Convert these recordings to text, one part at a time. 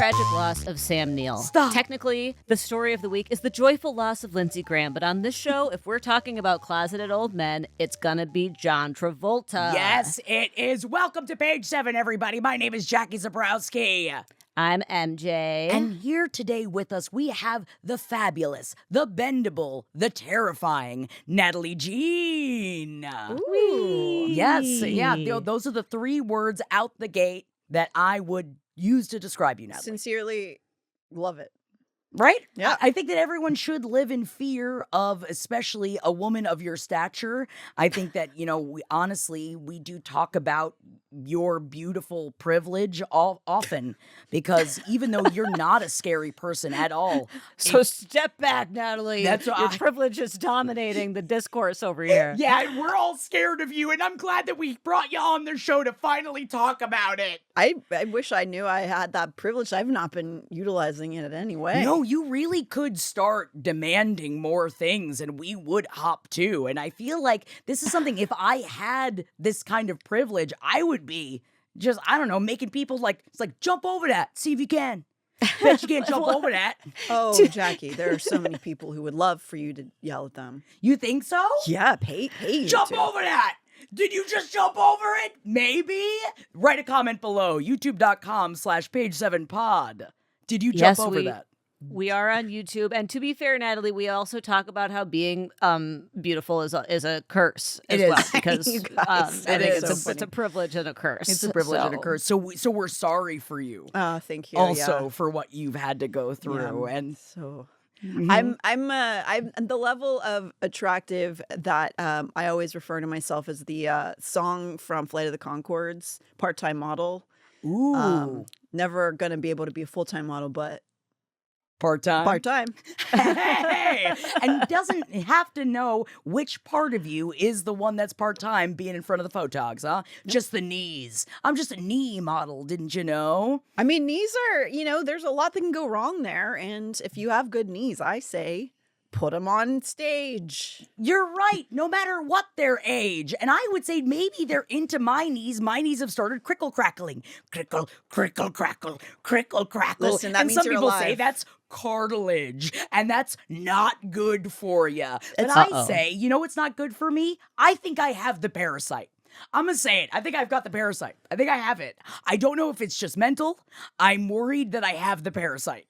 tragic loss of Sam Neill. Stop. Technically, the story of the week is the joyful loss of Lindsey Graham. But on this show, if we're talking about closeted old men, it's gonna be John Travolta. Yes, it is. Welcome to Page 7, everybody. My name is Jackie Zabrowski. I'm MJ. And here today with us, we have the fabulous, the bendable, the terrifying Natalie Jean. Ooh. Yes, yeah, those are the three words out the gate that I would use to describe you, Natalie. Sincerely love it. Right? Yeah. I think that everyone should live in fear of, especially a woman of your stature. I think that, we do talk about your beautiful privilege often, because even though you're not a scary person at all. So step back, Natalie. That's what your privilege is dominating the discourse over here. Yeah, we're all scared of you, and I'm glad that we brought you on the show to finally talk about it. I wish I knew I had that privilege. I've not been utilizing it in any way. No, you really could start demanding more things, and we would hop too. And I feel like this is something, if I had this kind of privilege, I would be just, I don't know, making people it's like, jump over that, see if you can. Bet you can't jump over that. Oh, Jackie, there are so many people who would love for you to yell at them. You think so? Yeah, pay you Jump to. over that. Did you just jump over it? Maybe? Write a comment below, youtube.com/page7pod. Did you jump over that? We are on YouTube, and to be fair, Natalie, we also talk about how being beautiful is a curse as well, because You guys, I think it is it's a privilege and a curse. It's a privilege and a curse. So we're sorry for you. Thank you. Also for what you've had to go through, and so I'm the level of attractive that I always refer to myself as the song from Flight of the Conchords, part-time model. ooh, Never gonna be able to be a full-time model, but part-time. part-time. Hey, and doesn't have to know which part of you is the one that's part-time being in front of the photogs, huh? Just the knees. I'm just a knee model, didn't you know? I mean, knees are, there's a lot that can go wrong there. And if you have good knees, I say put them on stage. You're right, no matter what their age. And I would say maybe they're into my knees. My knees have started crickle-crackling. Crickle, crickle, crackle, crickle, crackle. Listen, that and means some you're people say alive. that's cartilage, and that's not good for you. But Uh-oh. I say, what's not good for me? I think I have the parasite. I'm gonna say it. I think I've got the parasite. I think I have it. I don't know if it's just mental. I'm worried that I have the parasite.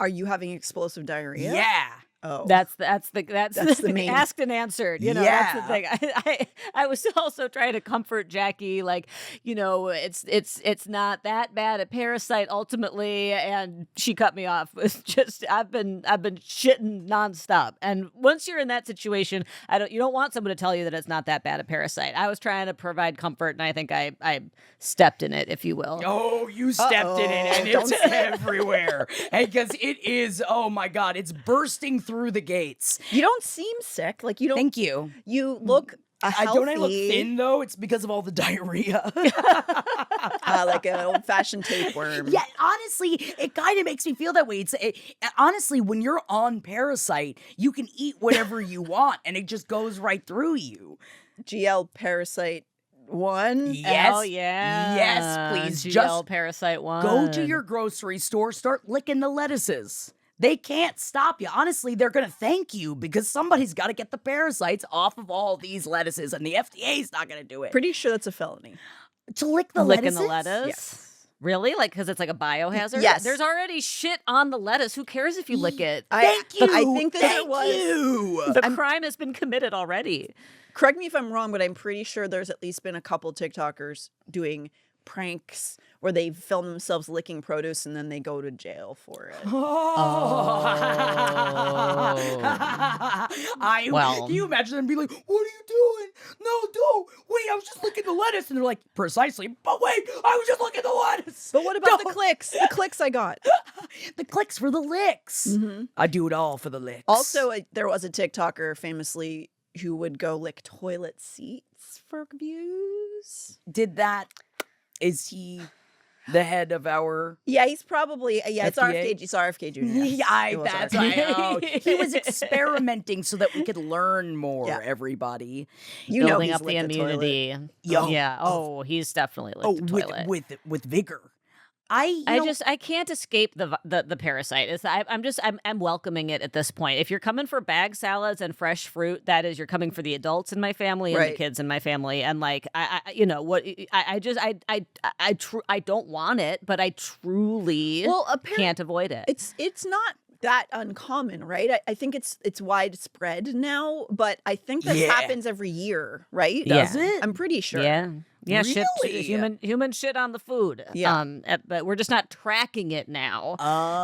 Are you having explosive diarrhea? Yeah. Oh, That's the main- asked and answered. That's the thing. I was also trying to comfort Jackie, it's not that bad a parasite ultimately, and she cut me off. It's just I've been shitting nonstop, and once you're in that situation, you don't want someone to tell you that it's not that bad a parasite. I was trying to provide comfort, and I think I stepped in it, if you will. Oh, you stepped in it, and it's everywhere. Because it is, oh my God, it's bursting through the gates. you don't seem sick. Like you don't. Thank you. You look healthy. Don't I look thin, though? It's because of all the diarrhea. Like an old-fashioned tapeworm. Yeah, honestly, it kind of makes me feel that way. Honestly, when you're on Parasite, you can eat whatever you want, and it just goes right through you. GL Parasite 1. Yes. Oh, yeah. Yes, please. GL Just Parasite 1. go to your grocery store, start licking the lettuces. They can't stop you. Honestly, they're going to thank you because somebody's got to get the parasites off of all these lettuces, and the FDA's not going to do it. Pretty sure that's a felony. To lick the Licking lettuces? the lettuce? Yes. Really? Because it's like a biohazard? Yes. There's already shit on the lettuce. Who cares if you lick it? Thank you. I think that there Thank was. you. The crime has been committed already. Correct me if I'm wrong, but I'm pretty sure there's at least been a couple TikTokers doing pranks where they film themselves licking produce and then they go to jail for it. Oh. Well. Can you imagine them being like, what are you doing? No, don't. Wait, I was just licking the lettuce. And they're like, precisely. But wait, I was just licking the lettuce. But what about the Don't. clicks? The clicks I got. The clicks for the licks. Mm-hmm. I do it all for the licks. Also, there was a TikToker famously who would go lick toilet seats for views. Is he the head of our... Yeah, he's probably, it's FDA? RFK, it's RFK Jr. Yes. Yeah, It was that's RFK. right. Oh, he was experimenting so that we could learn more, Yeah. everybody. You know Building he's up the licked the toilet. immunity. Yo. Yeah. Oh, he's definitely licked the toilet. With vigor. I can't escape the parasite. I'm welcoming it at this point. If you're coming for bag salads and fresh fruit, that is, you're coming for the adults in my family and the kids in my family. And like, I don't want it, but I truly can't avoid it. It's not that uncommon, right? I think it's widespread now, but I think this happens every year, right? Does it? I'm pretty sure. Yeah, really? human shit on the food. Yeah. But we're just not tracking it now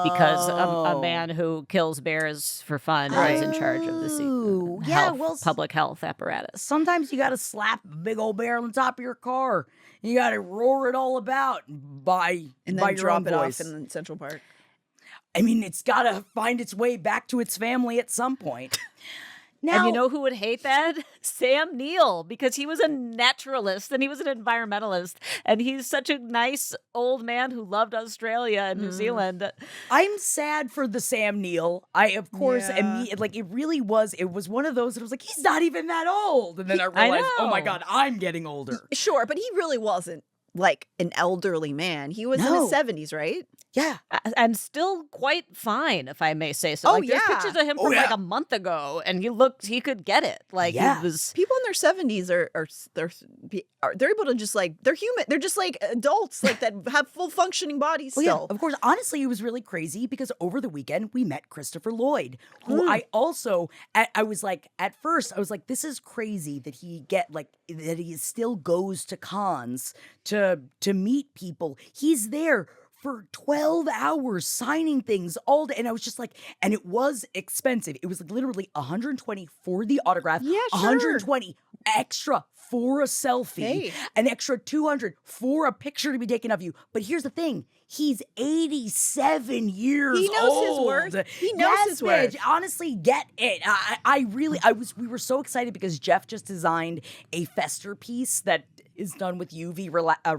because a man who kills bears for fun is in charge of the public health apparatus. Sometimes you got to slap a big old bear on the top of your car. You got to roar it all about by And by then your drop own it voice. off in Central Park. I mean, it's got to find its way back to its family at some point. Now, And you know who would hate that? Sam Neill, because he was a naturalist and he was an environmentalist, and he's such a nice old man who loved Australia and New Zealand. I'm sad for the Sam Neill. I, of course, Yeah. it was one of those that was like, he's not even that old. And then I realized, oh my know. God, I'm getting older. Sure, but he really wasn't like an elderly man. He was in No. his 70s, right? Yeah. And still quite fine, if I may say so. Oh, Like, there's yeah. pictures of him from like a month ago, and he could get it. Like, Yeah. he was. People in their 70s they're able to just like, they're human. They're just like adults like that have full functioning bodies Well, still. yeah, of course. Honestly, it was really crazy because over the weekend we met Christopher Lloyd, who I also, I was like, at first, I was like, this is crazy that that he still goes to cons to meet people. He's there for 12 hours signing things all day. And I was just like, and it was expensive. It was like literally $120 for the autograph, Yeah, sure. $120 extra for a selfie, Hey. an extra $200 for a picture to be taken of you. But here's the thing. He's 87 years old. He knows his worth. He knows Yes, his worth. bitch. Honestly, get it. We were so excited because Jeff just designed a fester piece that is done with UV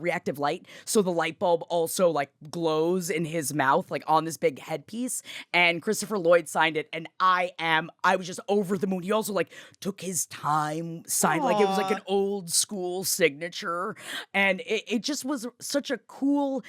reactive light. So the light bulb also like glows in his mouth, like on this big headpiece. And Christopher Lloyd signed it. And I was just over the moon. He also like took his time, signed like it was like an old school signature. And it just was such a cool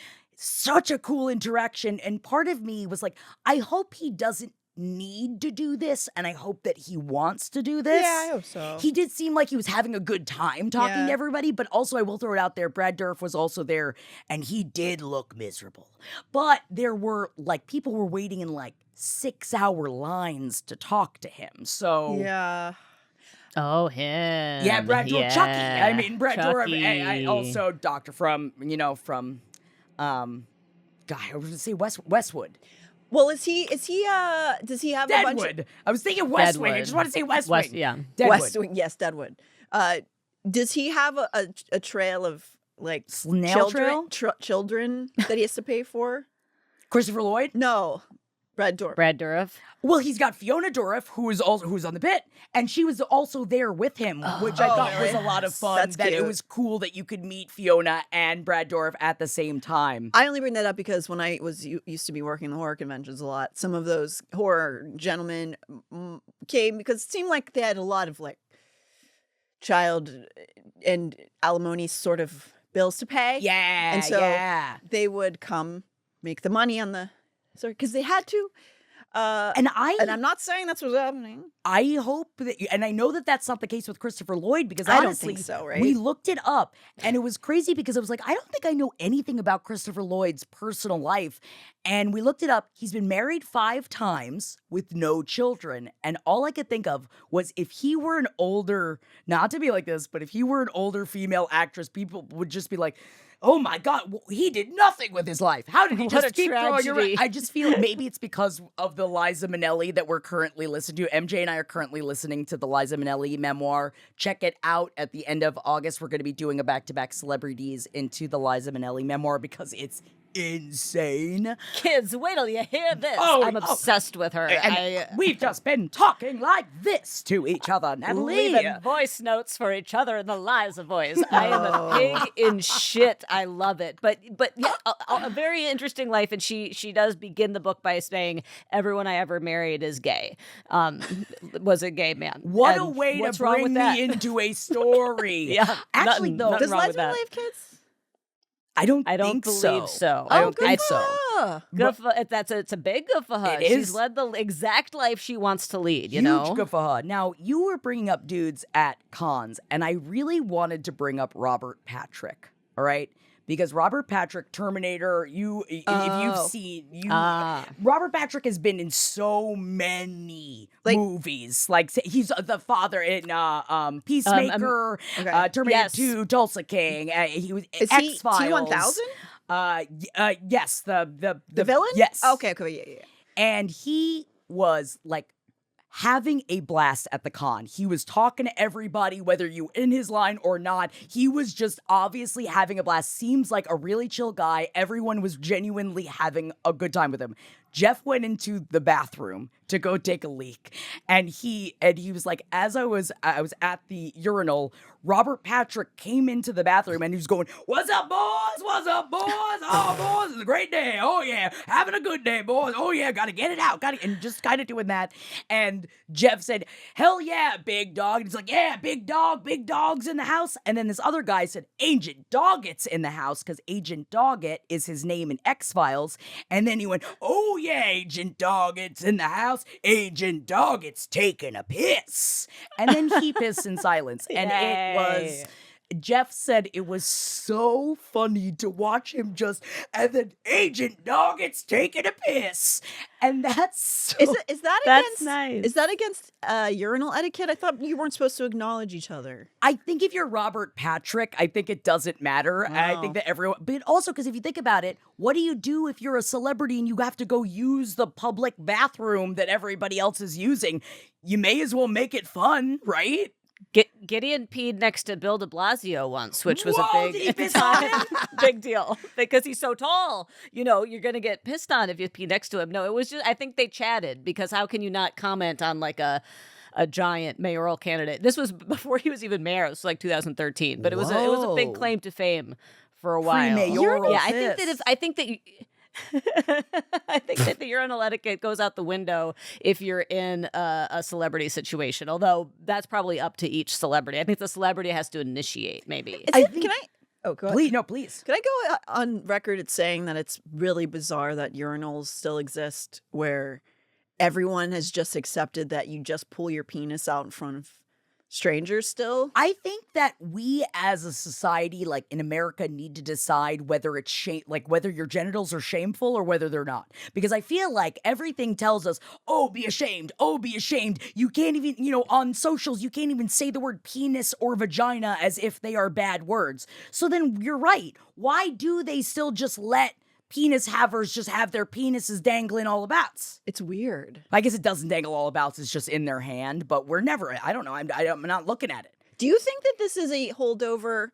interaction. And part of me was like, I hope he doesn't need to do this, and I hope that he wants to do this. Yeah, I hope so. He did seem like he was having a good time talking to everybody, but also I will throw it out there, Brad Dourif was also there, and he did look miserable. But there were, like, people were waiting in, like, 6-hour lines to talk to him, so... Yeah. Oh, him. Yeah, Brad Dourif, Yeah. Chucky. I mean, Brad Dourif, Chucky. I also Doctor from, God, I was going to say Westwood. Well, does he have a bunch of... Deadwood. I was thinking West Wing. I just want to say West Wing. Yeah. Deadwood. West Wing, yes, Deadwood. Does he have a trail of like Snail trail? children that he has to pay for? Christopher Lloyd? No, Brad Dourif. Brad Dourif. Well, he's got Fiona Dourif, who's on the pit, and she was also there with him, which I thought was a lot of fun. That's That it cute. was cool that you could meet Fiona and Brad Dourif at the same time. I only bring that up because when I used to be working the horror conventions a lot, some of those horror gentlemen came because it seemed like they had a lot of like child and alimony sort of bills to pay. Yeah, And so yeah. they would come make the money on the because they had to. And I'm not saying that's what's happening. I hope that, and I know that that's not the case with Christopher Lloyd because I don't honestly, think so, right? we looked it up and it was crazy because I was like, I don't think I know anything about Christopher Lloyd's personal life. And we looked it up. He's been married 5 times with no children. And all I could think of was if he were an older, not to be like this, but if he were an older female actress, people would just be like, oh my God, he did nothing with his life. How did he What just a keep throwing tragedy. I just feel maybe it's because of the Liza Minnelli that we're currently listening to. MJ and I are currently listening to the Liza Minnelli memoir. Check it out at the end of August. We're going to be doing a back-to-back celebrities into the Liza Minnelli memoir because it's insane. Kids, wait till you hear this. Oh, I'm obsessed with her. And we've just been talking like this to each other, Natalie. Leaving voice notes for each other in the Liza voice. I am a pig in shit. I love it. But yeah, a very interesting life. And she does begin the book by saying everyone I ever married is gay. Was a gay man. What And a way what's to wrong bring with that? me into a story. Yeah, Actually, though, nothing Does wrong with Leslie that. have kids? I don't I don't think believe so. I Oh, don't good think for so. her. Good for, it's a big good for her. It She's is. led the exact life she wants to lead, you Huge know? good for her. Now, you were bringing up dudes at cons, and I really wanted to bring up Robert Patrick, all right? Because Robert Patrick, Terminator, if you've Oh. seen, Ah. Robert Patrick has been in so many movies. Like, he's the father in Peacemaker, Okay. Terminator Yes. 2, Tulsa King. He was Is he X-Files. T-1000? Yes, the villain? Yes. Okay, yeah. And he was like having a blast at the con. He was talking to everybody, whether you in his line or not. He was just obviously having a blast. Seems like a really chill guy. Everyone was genuinely having a good time with him. Jeff went into the bathroom to go take a leak, and he was like, as I was at the urinal, Robert Patrick came into the bathroom and he was going, "What's up, boys? What's up, boys? Oh, boys, it's a great day. Oh yeah, having a good day, boys. Oh yeah, gotta get it out, and just kind of doing that." And Jeff said, "Hell yeah, big dog." And he's like, "Yeah, big dog's in the house." And then this other guy said, "Agent Doggett's in the house," because Agent Doggett is his name in X-Files. And then he went, "Oh yeah, Agent Doggett's in the house. Agent Doggett's taking a piss." And then he pissed in silence. And it was, Jeff said it was so funny to watch him and then Agent Doggett's taking a piss. And that's so... Is that That's against nice. Is that against urinal etiquette? I thought you weren't supposed to acknowledge each other. I think if you're Robert Patrick, I think it doesn't matter. And I think that everyone, but also because if you think about it, what do you do if you're a celebrity and you have to go use the public bathroom that everybody else is using? You may as well make it fun, right? Gideon peed next to Bill de Blasio once, which was Whoa, a did he big piss on him? big deal because he's so tall. You know, you're going to get pissed on if you pee next to him. No, it was just, I think they chatted because how can you not comment on like a giant mayoral candidate? This was before he was even mayor. It was like 2013, but it was a big claim to fame for a while. Pre-mayoral Yeah, piss. I think that the urinal etiquette goes out the window if you're in a celebrity situation, although that's probably up to each celebrity. I think the celebrity has to initiate, maybe. Can I? Oh, go ahead. Please. Can I go on record at saying that it's really bizarre that urinals still exist where everyone has just accepted that you just pull your penis out in front of strangers still? I think that we as a society, like in America, need to decide whether it's whether your genitals are shameful or whether they're not. Because I feel like everything tells us, "Oh, be ashamed. Oh, be ashamed." You can't even, on socials, you can't even say the word penis or vagina as if they are bad words. So then you're right. Why do they still just let penis havers just have their penises dangling all about? It's weird. I guess it doesn't dangle all about. It's just in their hand, but we're never, I don't know. I'm not looking at it. Do you think that this is a holdover?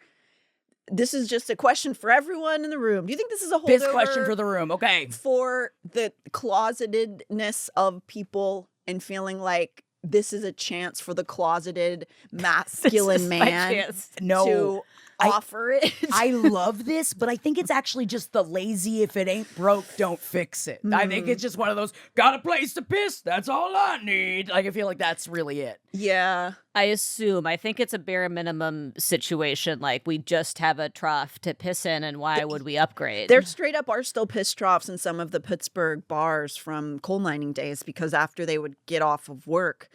This is just a question for everyone in the room. Do you think this is a holdover? Piss question for the room. Okay. For the closetedness of people and feeling like this is a chance for the closeted masculine man to offer it. I love this, but I think it's actually just the lazy, if it ain't broke, don't fix it. I think it's just one of those, got a place to piss, that's all I need. Like, I feel like that's really it. Yeah. I think it's a bare minimum situation. Like, we just have a trough to piss in, and why would we upgrade? There straight up are still piss troughs in some of the Pittsburgh bars from coal mining days because after they would get off of work,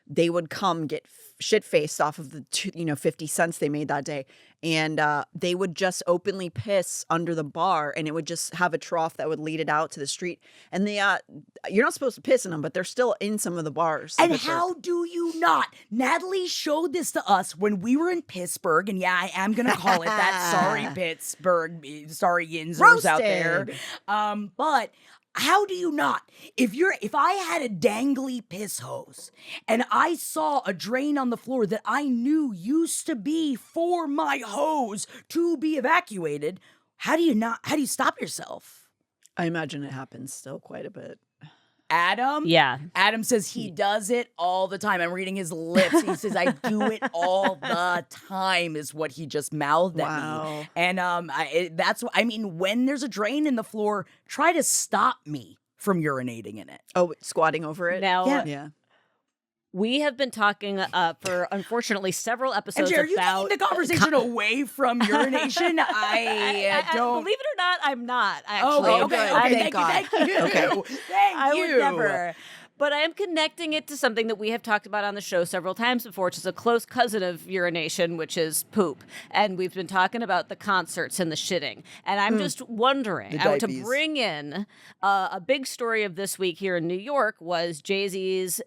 they would come get shit-faced off of the 50 cents they made that day. And they would just openly piss under the bar, and it would just have a trough that would lead it out to the street. And you're not supposed to piss in them, but they're still in some of the bars. And how do you not? Natalie showed this to us when we were in Pittsburgh, and yeah, I am going to call it that. Sorry, Pittsburgh. Sorry, Yinzers out there. But how do you not? If I had a dangly piss hose and I saw a drain on the floor that I knew used to be for my hose to be evacuated, how do you stop yourself? I imagine it happens still quite a bit. Adam? Yeah. Adam says he does it all the time. I'm reading his lips. He says, "I do it all the time," is what he just mouthed at me. And when there's a drain in the floor, try to stop me from urinating in it. Oh, squatting over it? Now, yeah. We have been talking for, unfortunately, several episodes MJ, are you about taking the conversation away from urination? I don't. believe it or not, I'm not actually. Oh, okay. Thank God. Thank you. Okay. Thank I you. would never. But I am connecting it to something that we have talked about on the show several times before, which is a close cousin of urination, which is poop. And we've been talking about the concerts and the shitting. And I'm just wondering, I want to bring in a big story of this week here in New York was Jay-Z's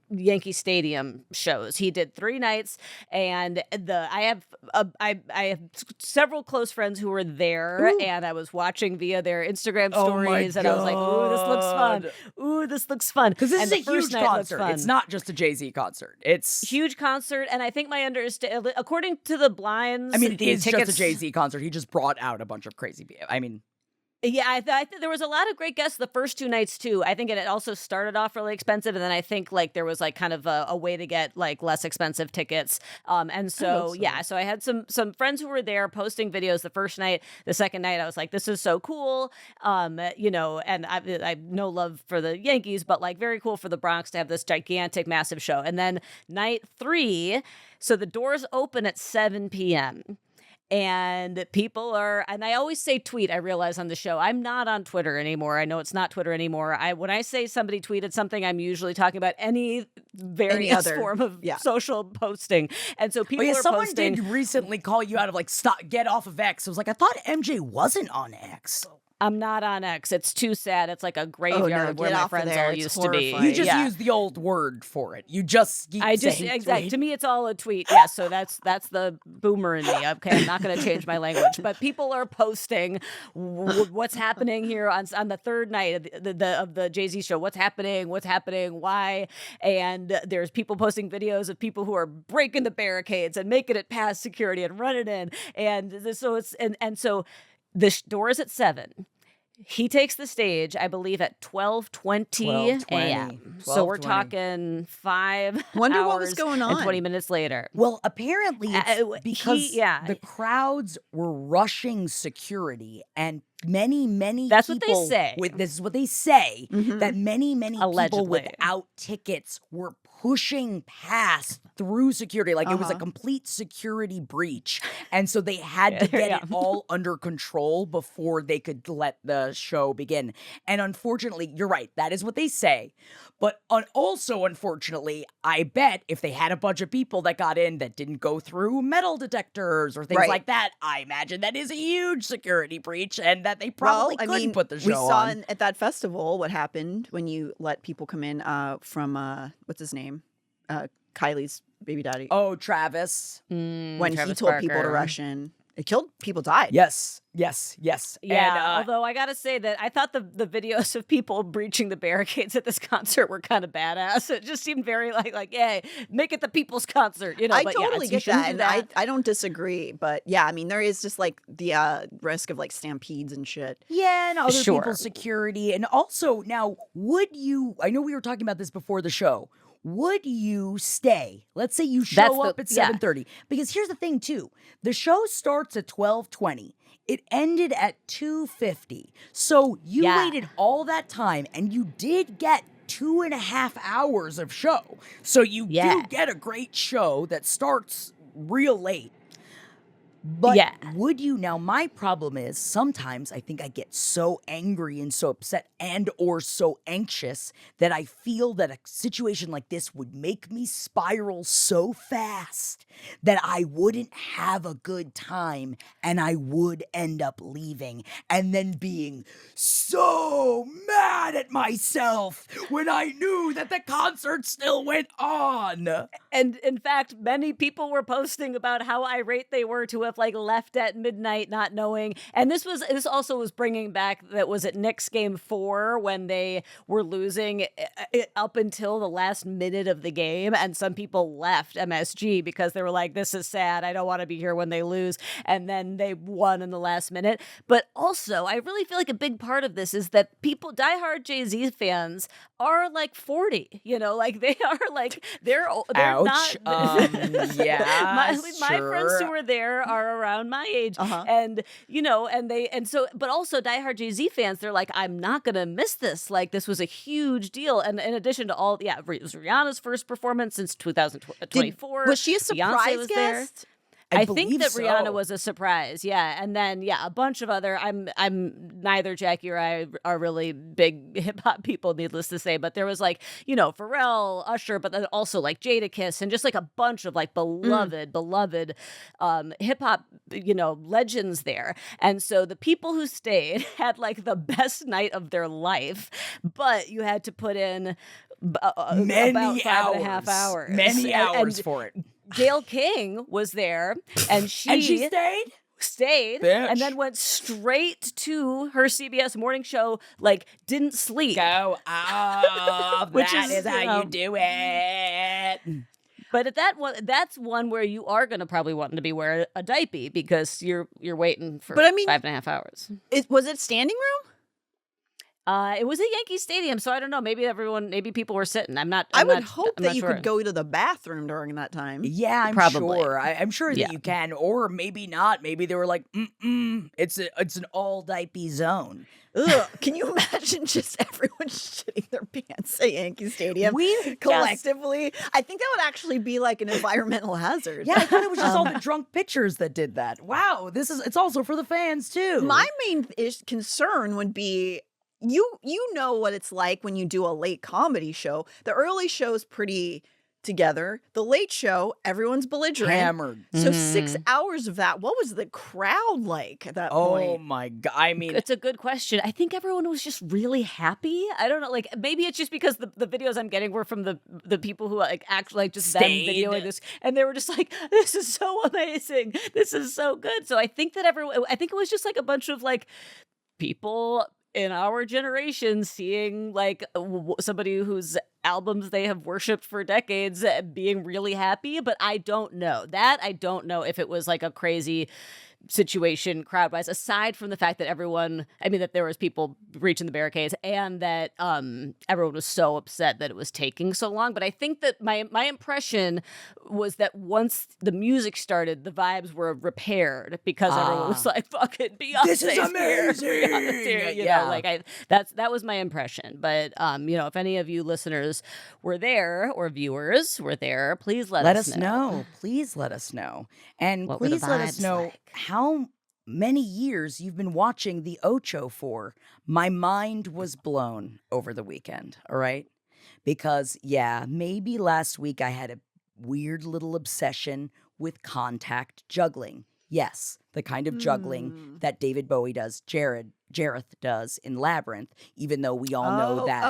Yankee Stadium shows. He did 3 nights, and I have several close friends who were there, and I was watching via their Instagram stories, and I was like, ooh, this looks fun. Ooh, this looks fun. Because this is a huge concert. It's not just a Jay-Z concert. It's huge concert, and I think my understanding, according to the blindz, I mean, it is tickets, just a Jay-Z concert. He just brought out a bunch of crazy people. I mean, yeah, I think there was a lot of great guests the first 2 nights too. I think it also started off really expensive, and then I think like there was like kind of a way to get like less expensive tickets. And so yeah, so I had some friends who were there posting videos the first night. The second night, I was like, this is so cool. You know, and I have no love for the Yankees, but like very cool for the Bronx to have this gigantic, massive show. And then night 3, so the doors open at 7 p.m. And people are, and I always say tweet, I realize on the show, I'm not on Twitter anymore. I know it's not Twitter anymore. When I say somebody tweeted something, I'm usually talking about any various form of social posting. And so people are someone posting. did recently call you out of like, stop, get off of X. I was like, I thought MJ wasn't on X. I'm not on X. It's too sad. It's like a graveyard of where my friends all used to be. You just use the old word for it. You just keep saying exactly. To me, it's all a tweet. Yeah, so that's the boomer in me. Okay, I'm not going to change my language. But people are posting what's happening here on the 3rd night of the Jay-Z show. What's happening? Why? And there's people posting videos of people who are breaking the barricades and making it past security and running in. And so it's and so the door is at 7. He takes the stage, I believe, at 12:20 a.m. So we're talking 5 Wonder hours what was going on. and 20 minutes later. Well, apparently it's because the crowds were rushing security, and many That's people, what they say. This is what they say, that many Allegedly. people without tickets were pushing past through security. Like it was a complete security breach. And so they had to get it all under control before they could let the show begin. And unfortunately, you're right. That is what they say. But also, unfortunately, I bet if they had a bunch of people that got in that didn't go through metal detectors or things like that, I imagine that is a huge security breach and that they probably couldn't put the show on. We saw at that festival what happened when you let people come in from, what's his name? Kylie's baby daddy. Oh, Travis. When Travis he told Barker. people to rush in. It killed, people died. Yes. Yeah, And, although I gotta say that I thought the videos of people breaching the barricades at this concert were kind of badass. It just seemed very like, hey, make it the people's concert, you know. I but totally you get shouldn't that, do and I don't disagree. But yeah, I mean, there is just like the risk of like stampedes and shit. Yeah, and other people's security. And also, now, I know we were talking about this before the show. Would you stay? Let's say you show up at 7:30. Because here's the thing, too. The show starts at 12:20. It ended at 2:50. So you waited all that time, and you did get 2.5 hours of show. So you do get a great show that starts real late. But would you? Now, my problem is sometimes I think I get so angry and so upset and or so anxious that I feel that a situation like this would make me spiral so fast that I wouldn't have a good time and I would end up leaving and then being so mad at myself when I knew that the concert still went on. And in fact, many people were posting about how irate they were to have like left at midnight not knowing. And this also was bringing back that was at Knicks game 4 when they were losing up until the last minute of the game, and some people left MSG because they were like, this is sad, I don't want to be here when they lose, and then they won in the last minute. But also I really feel like a big part of this is that people, diehard Jay-Z fans, are like 40, you know, like they are like they're Ouch. not Yeah, my friends who were there are are around my age. And, but also diehard Jay-Z fans, they're like, I'm not going to miss this. Like, this was a huge deal. And in addition to all, it was Rihanna's first performance since 2024. Was she a surprise Beyonce was guest? there. I think believe that Rihanna so. was a surprise, and then a bunch of other. I'm neither Jackie or I are really big hip hop people, needless to say, but there was like Pharrell, Usher, but then also like Jadakiss and just like a bunch of like beloved hip hop legends there. And so the people who stayed had like the best night of their life, but you had to put in about 5.5 hours, many hours for it. Gayle King was there, and she stayed Bitch. and then went straight to her CBS morning show, like didn't sleep. Go off. Which That is, is how you do it. But at that one, that's one where you are going to probably want to be wearing a diaper because you're waiting for 5.5 hours. Was it standing room? It was a Yankee Stadium, so I don't know. Maybe people were sitting. I would hope that you sure. could go to the bathroom during that time. Yeah, I'm Probably. sure. I'm sure that you can, or maybe not. Maybe they were like, it's an all diaper zone. Ugh, can you imagine just everyone shitting their pants at Yankee Stadium collectively? I think that would actually be like an environmental hazard. Yeah, I thought it was just all the drunk pitchers that did that. Wow, it's also for the fans too. My main concern would be you know what it's like when you do a late comedy show. The early show's pretty together. The late show, everyone's belligerent. Hammered. So 6 hours of that, what was the crowd like at that point? Oh my God. I mean, it's a good question. I think everyone was just really happy. I don't know. Like maybe it's just because the videos I'm getting were from the people who like actually like just them videoing this, and they were just like, "This is so amazing. This is so good." So I think that I think it was just like a bunch of like people in our generation seeing like somebody whose albums they have worshipped for decades being really happy. But I don't know if it was like a crazy situation crowd wise, aside from the fact that that there was people breaching the barricades and that everyone was so upset that it was taking so long. But I think that my impression was that once the music started, the vibes were repaired because everyone was like, fucking Beyonce's this is amazing. Here. That was my impression. But if any of you listeners were there or viewers were there, please let us know. Please let us know. And what please let us know like? How many years you've been watching the Ocho for. My mind was blown over the weekend, all right? Because, maybe last week I had a weird little obsession with contact juggling. Yes, the kind of juggling that David Bowie does, Jareth does in Labyrinth, even though we all know that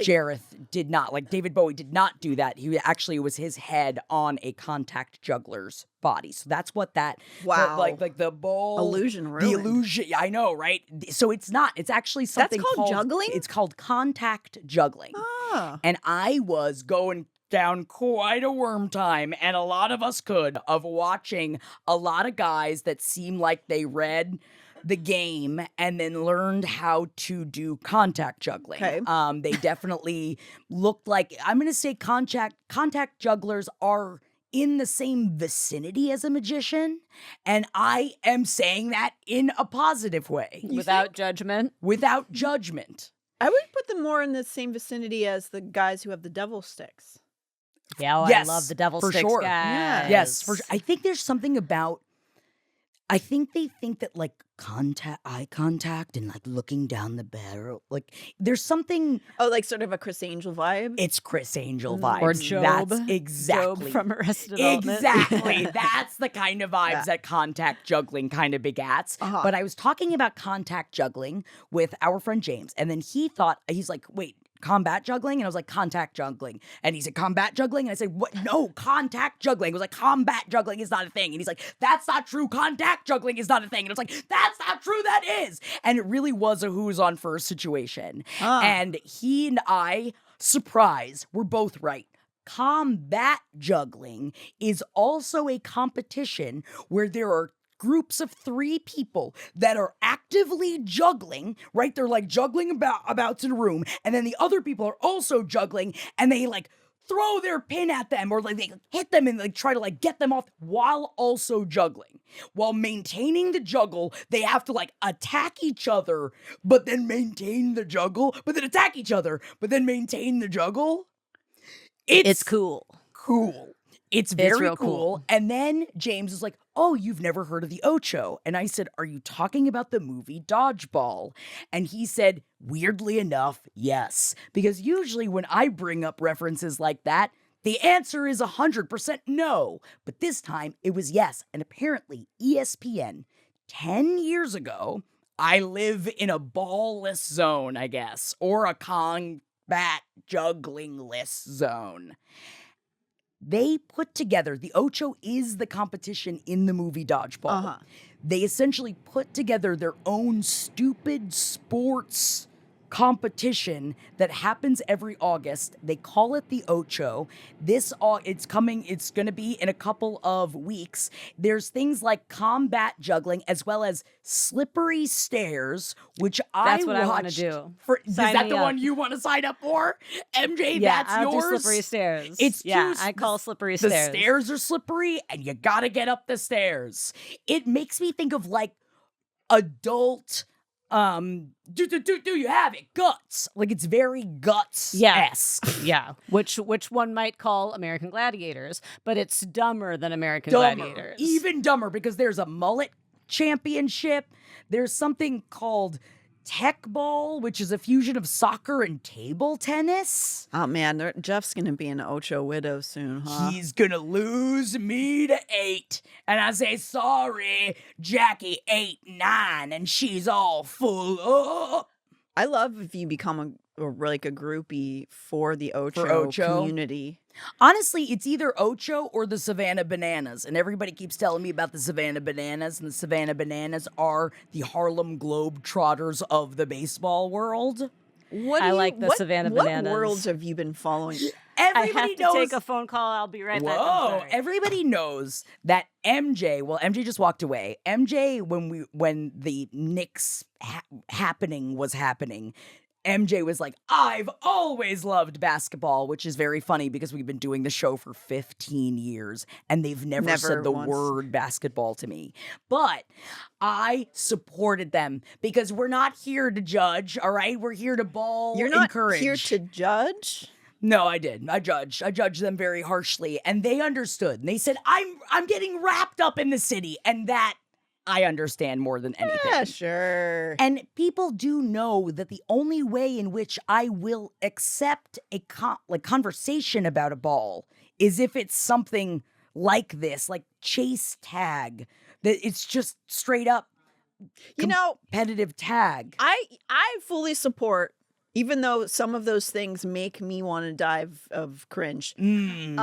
Jareth did not, like David Bowie did not do that. He actually was his head on a contact juggler's body. So that's what that, like the bowl. Illusion ruined. The illusion, I know, right? So it's actually something That's called juggling? It's called contact juggling. Ah. And I was going down quite a worm time, and a lot of us could, of watching a lot of guys that seem like they read the game and then learned how to do contact juggling. Okay. They definitely looked like, I'm going to say contact jugglers are in the same vicinity as a magician, and I am saying that in a positive way. Without judgment? Without judgment. I would put them more in the same vicinity as the guys who have the devil sticks. Yeah, yes, I love the devil for sticks sure. guys. Yes, for sure. I think there's something about, I think they think that like eye contact and like looking down the barrel, like there's something. Oh, like sort of a Chris Angel vibe? It's Chris Angel vibes. Or Job. That's exactly. Job from Arrested Development. Exactly. That's the kind of vibes that contact juggling kind of begats. But I was talking about contact juggling with our friend James, and then he's like, wait, combat juggling? And I was like, contact juggling. And he said, combat juggling? And I said, what? No, contact juggling. I was like, combat juggling is not a thing. And he's like, that's not true. Contact juggling is not a thing. And I was like, that's not true. That is. And it really was a who's on first situation. And he and I, surprise, were both right. Combat juggling is also a competition where there are groups of 3 people that are actively juggling, right? They're like juggling about in a room, and then the other people are also juggling, and they like throw their pin at them or like they hit them and like try to like get them off while also juggling. While maintaining the juggle, they have to like attack each other, but then maintain the juggle, but then attack each other, but then maintain the juggle. It's cool. Cool. It's very real cool. cool. And then James was like, oh, you've never heard of the Ocho. And I said, are you talking about the movie Dodgeball? And he said, weirdly enough, yes. Because usually when I bring up references like that, the answer is 100% no. But this time it was yes. And apparently ESPN, 10 years ago, I live in a ball-less zone, I guess, or a combat juggling-less zone. They put together, the Ocho is the competition in the movie Dodgeball. Uh-huh. They essentially put together their own stupid sports competition that happens every August. They call it the Ocho. It's going to be in a couple of weeks. There's things like combat juggling as well as slippery stairs, which That's what I watched. want to do. Is Sign that me the up. one you want to sign up for? MJ, Yeah, that's I'll yours? do slippery stairs. It's I call slippery the stairs. stairs are slippery and you gotta get up the stairs. It makes me think of like adult do you have it? Guts. Like it's very guts-esque. Yeah, which one might call American Gladiators, but it's dumber than American Dumber. Gladiators. Even dumber because there's a mullet championship. There's something called Tech Ball, which is a fusion of soccer and table tennis. Oh man, Jeff's gonna be an Ocho widow soon, huh? He's gonna lose me to 8. And I say, sorry, Jackie 8-9, and she's all full up. I love if you become a groupie for the Ocho, Ocho? community. Honestly, it's either Ocho or the Savannah Bananas. And everybody keeps telling me about the Savannah Bananas. And the Savannah Bananas are the Harlem Globetrotters of the baseball world. I like the Savannah Bananas. What worlds have you been following? Everybody I have to knows. take a phone call. I'll be right back. I'm Whoa! sorry. Everybody knows that MJ. Well, MJ just walked away. MJ, when the Knicks happening was happening, MJ was like, I've always loved basketball, which is very funny because we've been doing the show for 15 years and they've never said the once. word basketball to me. But I supported them because we're not here to judge, all right? We're here to ball You're not encourage. here to judge. No, I did. I judged them very harshly, and they understood. And they said, I'm getting wrapped up in the city, and that I understand more than anything. Yeah, sure. And people do know that the only way in which I will accept a conversation about a ball is if it's something like this, like chase tag, that it's just straight up competitive tag. I fully support, even though some of those things make me want to die of cringe. Embrace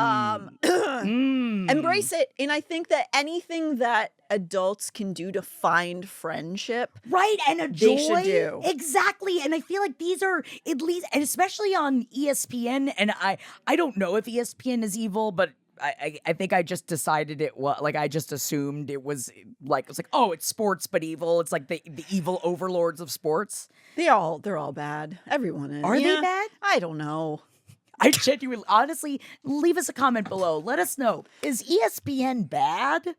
it. And I think that anything that adults can do to find friendship, right, and a joy, they should do. Exactly. And I feel like these are at least, and especially on ESPN, and I don't know if ESPN is evil, but I think I just decided it was, like, I just assumed it was like, oh, it's sports but evil. It's like the evil overlords of sports. They're all bad. Everyone is. Are they bad? I don't know. I genuinely, honestly, leave us a comment below. Let us know. Is ESPN bad?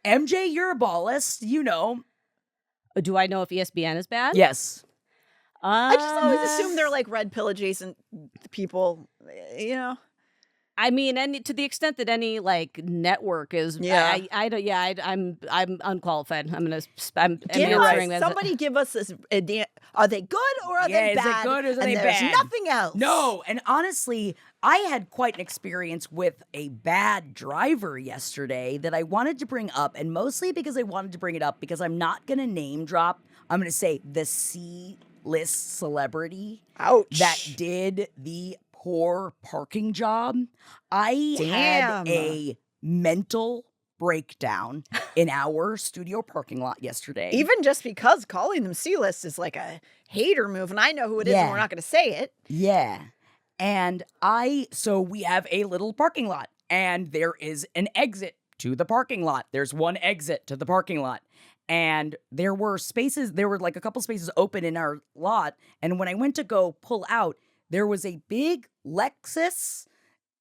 MJ, you're a ballist, you know. Do I know if ESPN is bad? Yes. I just always assume they're like red pill adjacent people, you know. I mean, to the extent that any like network is, I'm unqualified. I'm answering this. Somebody give us this. Are they good or are they bad? Is it good or are they there's bad? Nothing else. No, and honestly, I had quite an experience with a bad driver yesterday that I wanted to bring up, and mostly because I wanted to bring it up because I'm not going to name drop. I'm going to say the C-list celebrity that did the poor parking job. I had a mental breakdown in our studio parking lot yesterday. Even just because calling them C-list is like a hater move, and I know who it is, and we're not going to say it. Yeah. And so we have a little parking lot, and there is an exit to the parking lot. There's one exit to the parking lot. And there were like a couple spaces open in our lot. And when I went to go pull out, there was a big Lexus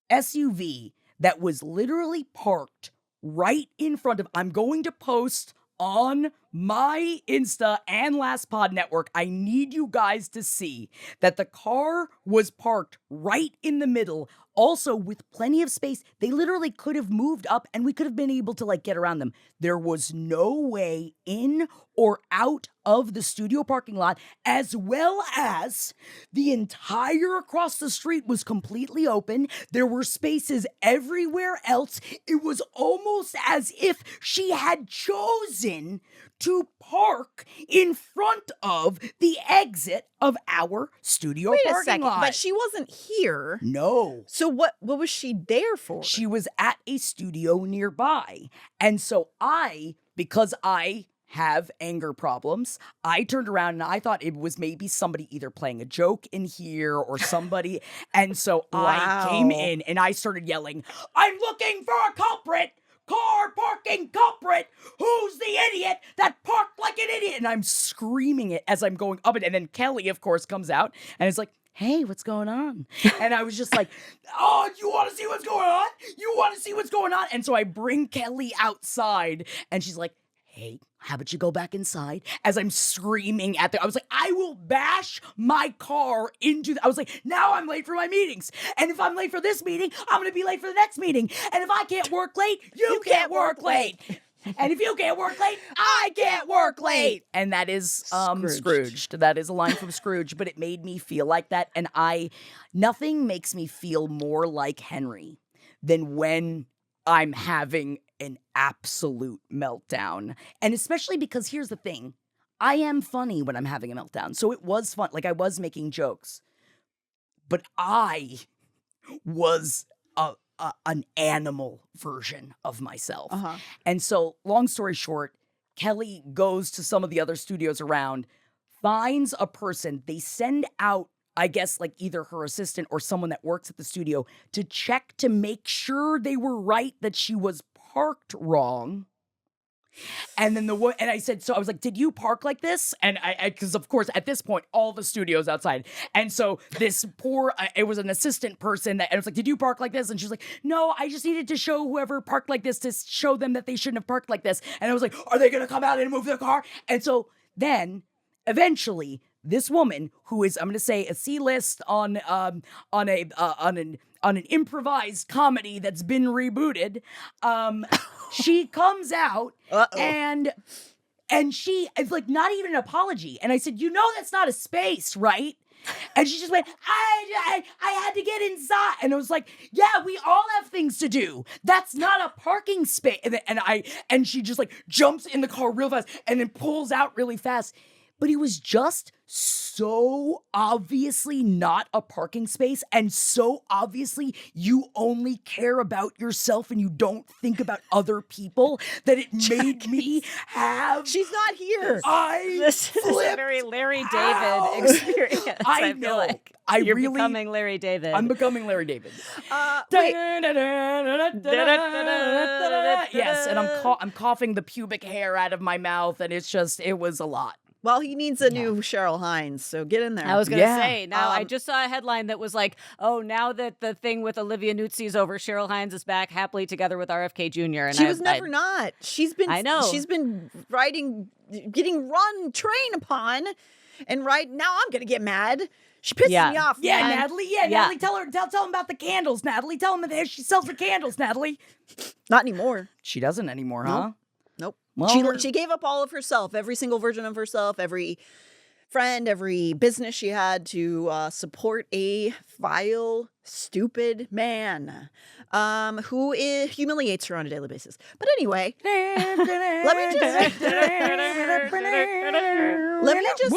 SUV that was literally parked right in front of, I'm going to post on my Insta and Last Pod Network. I need you guys to see that the car was parked right in the middle, also with plenty of space. They literally could have moved up and we could have been able to like get around them. There was no way in or out of the studio parking lot, as well as the entire across the street was completely open. There were spaces everywhere else. It was almost as if she had chosen to park in front of the exit of our studio Wait a parking second, lot. but she wasn't here. No. So what was she there for? She was at a studio nearby. And so because I have anger problems, I turned around and I thought it was maybe somebody either playing a joke in here or somebody. And so I came in and I started yelling, I'm looking for a culprit! Car parking culprit! Who's the idiot that parked like an idiot? And I'm screaming it as I'm going up it. And then Kelly, of course, comes out and is like, hey, what's going on? And I was just like, oh, you want to see what's going on? You want to see what's going on? And so I bring Kelly outside and she's like, hey, how about you go back inside? As I'm screaming at I was like, I will bash my car into I was like, now I'm late for my meetings. And if I'm late for this meeting, I'm going to be late for the next meeting. And if I can't work late, you can't work late. And if you can't work late, I can't work late. And that is Scrooged. That is a line from Scrooge, but it made me feel like that. And nothing makes me feel more like Henry than when I'm having an absolute meltdown. And especially because here's the thing. I am funny when I'm having a meltdown. So it was fun. Like I was making jokes. But I was an animal version of myself. Uh-huh. And so long story short, Kelly goes to some of the other studios around, finds a person. They send out, I guess, like either her assistant or someone that works at the studio to check to make sure they were right, that she was parked wrong. And then and I said, so I was like, did you park like this? And because of course at this point, all the studios outside. And so this poor, it was an assistant person and I was like, did you park like this? And she was like, no, I just needed to show whoever parked like this to show them that they shouldn't have parked like this. And I was like, are they going to come out and move their car? And so then eventually this woman who is, I'm going to say a C-list on an improvised comedy that's been rebooted, she comes out and she is like, not even an apology. And I said, you know, that's not a space, right? And she just went, I had to get inside. And I was like, yeah, we all have things to do. That's not a parking space. And she just like jumps in the car real fast and then pulls out really fast. But it was just so obviously not a parking space, and so obviously you only care about yourself and you don't think about other people that it made me have. She's not here. This is a very Larry David experience. I feel know. like you're becoming Larry David. I'm becoming Larry David. Wait. Yes, and I'm coughing the pubic hair out of my mouth, and it was a lot. Well, he needs a new Cheryl Hines, so get in there. I was going to say, now I just saw a headline that was like, oh, now that the thing with Olivia Nuzzi is over, Cheryl Hines is back happily together with RFK Jr. And she was never not. She's been, I know. She's been getting train upon, and now I'm going to get mad. She pisses me off. Yeah, man. Natalie. Yeah, Natalie. Tell them about the candles, Natalie. Tell them that she sells her candles, Natalie. Not anymore. She doesn't anymore, huh? Nope. Well, she gave up all of herself, every single version of herself, every friend, every business she had to support a vile, stupid man who humiliates her on a daily basis. But anyway, let me just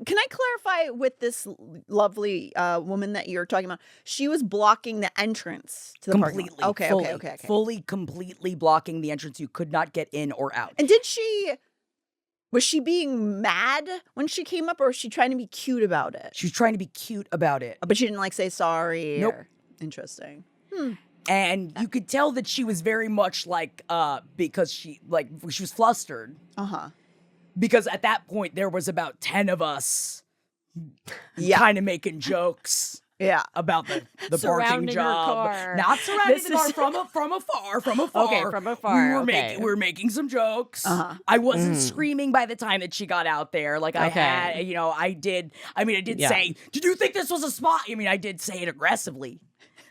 can I clarify with this lovely woman that you're talking about? She was blocking the entrance to the parking lot. Okay. Fully, completely blocking the entrance. You could not get in or out. And was she being mad when she came up, or was she trying to be cute about it? She was trying to be cute about it. But she didn't say sorry. Nope. Interesting. And you could tell that she was very much like, because she was flustered. Uh-huh. Because at that point, there was about 10 of us kind of making jokes. Yeah. about the parking Surrounding her job. car. Not surrounding This the car is- from afar. Okay, from afar, okay. We were making some jokes. Uh-huh. I wasn't screaming by the time that she got out there. Like I Okay. had, I did Yeah. say, "Did you think this was a spot?" I mean, I did say it aggressively.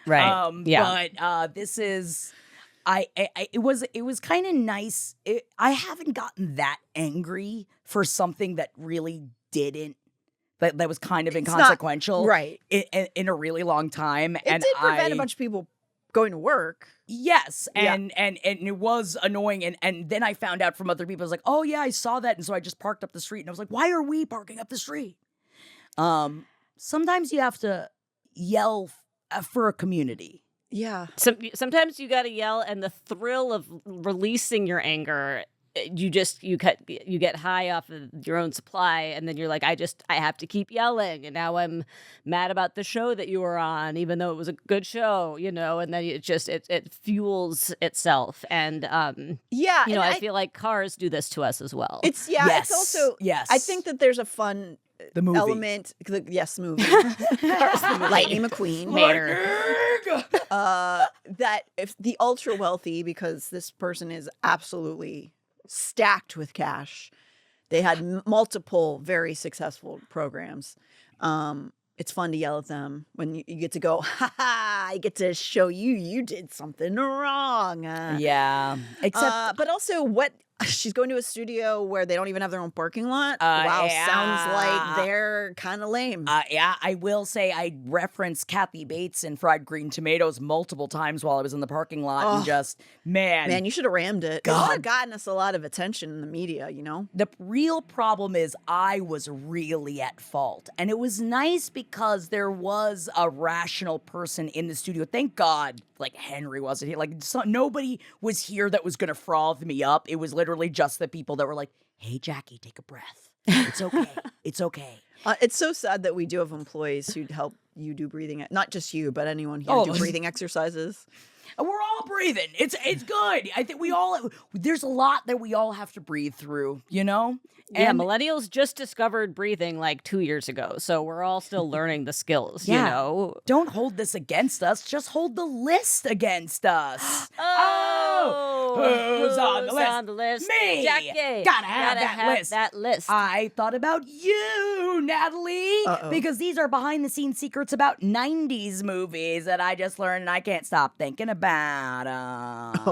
Right. But this is. It was kind of nice. I haven't gotten that angry for something that really didn't. That was kind of It's not- inconsequential, right. In a really long time. It And did prevent a bunch of people going to work. Yes, Yeah. and it was annoying, and then I found out from other people, I was like, oh yeah, I saw that, and so I just parked up the street, and I was like, why are we parking up the street? Sometimes you have to yell for a community. Yeah. Sometimes you got to yell, and the thrill of releasing your anger, you get high off of your own supply, and then you're like, I have to keep yelling, and now I'm mad about the show that you were on, even though it was a good show, and then it fuels itself, and Yeah. I and feel like cars do this to us as well. It's Yes, it's also yes. I think that there's a fun The movie. element. Yes, movie. Lightning McQueen. That if the ultra wealthy, because this person is absolutely stacked with cash, they had multiple very successful programs. It's fun to yell at them when you get to go, ha ha, I get to show you did something wrong. Yeah, except But also she's going to a studio where they don't even have their own parking lot. Wow, yeah. sounds like they're kind of lame. yeah, I will say I referenced Kathy Bates in Fried Green Tomatoes multiple times while I was in the parking lot, and just Man, you should have rammed it. It God. would have gotten us a lot of attention in the media, The real problem is I was really at fault. And it was nice because there was a rational person in the studio. Thank God, Henry wasn't here. Nobody was here that was going to froth me up. It was literally just the people that were like, hey, Jackie, take a breath. It's okay. It's okay. It's so sad that we do have employees who help you do breathing. Not just you, but anyone here do breathing exercises. And we're all breathing. It's good. I think there's a lot that we all have to breathe through, Yeah, And millennials just discovered breathing 2 years ago, so we're all still learning the skills, Don't hold this against us. Just hold the list against us. Who's on the list? Me. Jackie. Gotta have that list. I thought about you, Natalie, because these are behind-the-scenes secrets about 90s movies that I just learned and I can't stop thinking about them.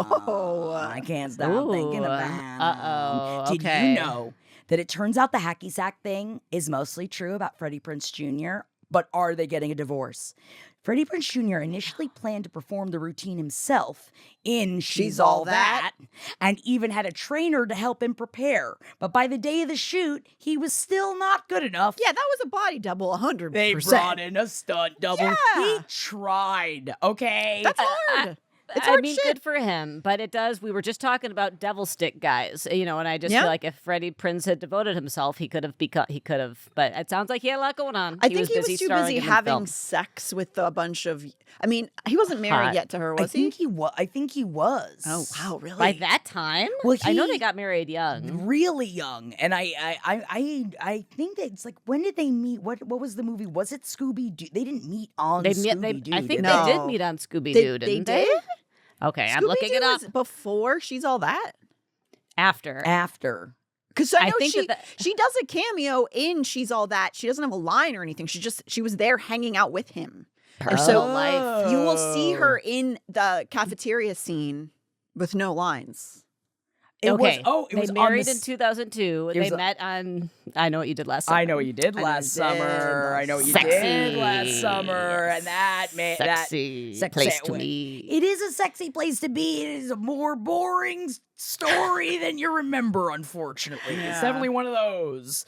I can't stop thinking about them. Did okay. you know that it turns out the hacky sack thing is mostly true about Freddie Prinze Jr., but are they getting a divorce? Freddie Prinze Jr. initially planned to perform the routine himself in She's All That, and even had a trainer to help him prepare. But by the day of the shoot, he was still not good enough. Yeah, that was a body double, 100%. They brought in a stunt double. Yeah. He tried, okay? That's hard. It's I hard mean, shit. good for him, but it does. We were just talking about devil stick guys, and I just Yeah. feel like if Freddie Prinze had devoted himself, he could have become. He could have, but it sounds like he had a lot going on. I think he was too starring busy in the having film. sex with a bunch of. I mean, he wasn't married Hot. yet to her, I was he? think he was. I think he was. Oh wow, really? By that time. Well, I know he- they got married young. Really young, and I think that it's when did they meet? What was the movie? Was it Scooby Doo? They didn't meet on Scooby Doo. I think No. they did meet on Scooby Doo, didn't they? did? Okay, I'm looking it up Scooby-Doo was before She's All That. after. after. Because I I know think she that she does a cameo in She's All That. She doesn't have a line or anything. She was there hanging out with him. And so life. you will see her in the cafeteria scene with no lines. It okay. was. It they was married on in 2002. It They was met on I Know What You Did Last Summer. I know what you did I know last you did summer. I last know what you summer. did last Sexy. summer, and that made Sexy that place to be. It is a sexy place to be. It is a more boring story than you remember. Unfortunately, it's Yeah. definitely one of those.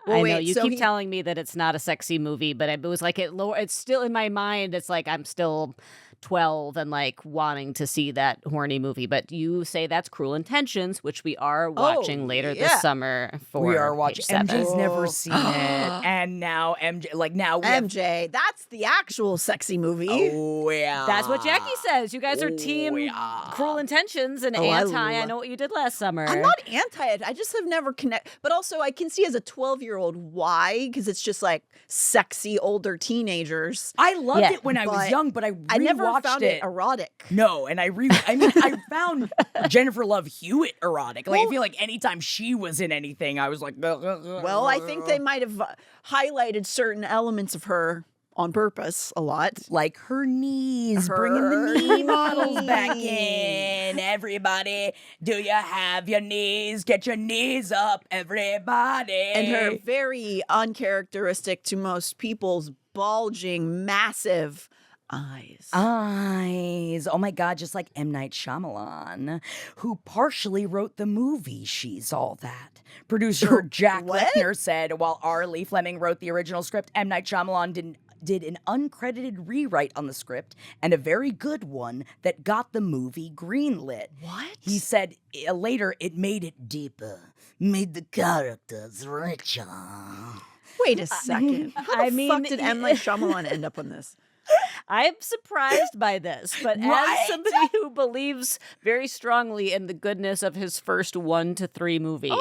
Well, I know wait, you so keep he- telling me that it's not a sexy movie, but it was like it's still in my mind. It's like I'm still 12 and like wanting to see that horny movie. But you say that's Cruel Intentions, which we are watching later this summer for we are watching. page 7. MJ's never seen it, and now MJ, like now we MJ, that's the actual sexy movie. Oh yeah, That's what Jackie says. You guys are team Cruel Intentions and anti. I know what you did last summer. I'm not anti it. I just have never connected. But also, I can see as a 12-year-old why, because it's just like sexy older teenagers. I loved it when I was young, but I never rewatched found it erotic. No, and I mean, I found Jennifer Love Hewitt erotic. Like, I feel like anytime she was in anything, I was like, well, I think they might have highlighted certain elements of her on purpose a lot. Like her knees, bringing the knee models back in. Everybody, do you have your knees? Get your knees up, everybody. And her very uncharacteristic to most people's bulging, massive eyes. Oh my God, just like M. Night Shyamalan, who partially wrote the movie She's All That. Producer Jack Lechner said while R. Lee Fleming wrote the original script, M. Night Shyamalan did an uncredited rewrite on the script and a very good one that got the movie greenlit. What? He said later it made it deeper, made the characters richer. Wait a second. How the fuck did M. Night Shyamalan end up on this? I'm surprised by this, but as somebody who believes very strongly in the goodness of his first 1 to 3 movies,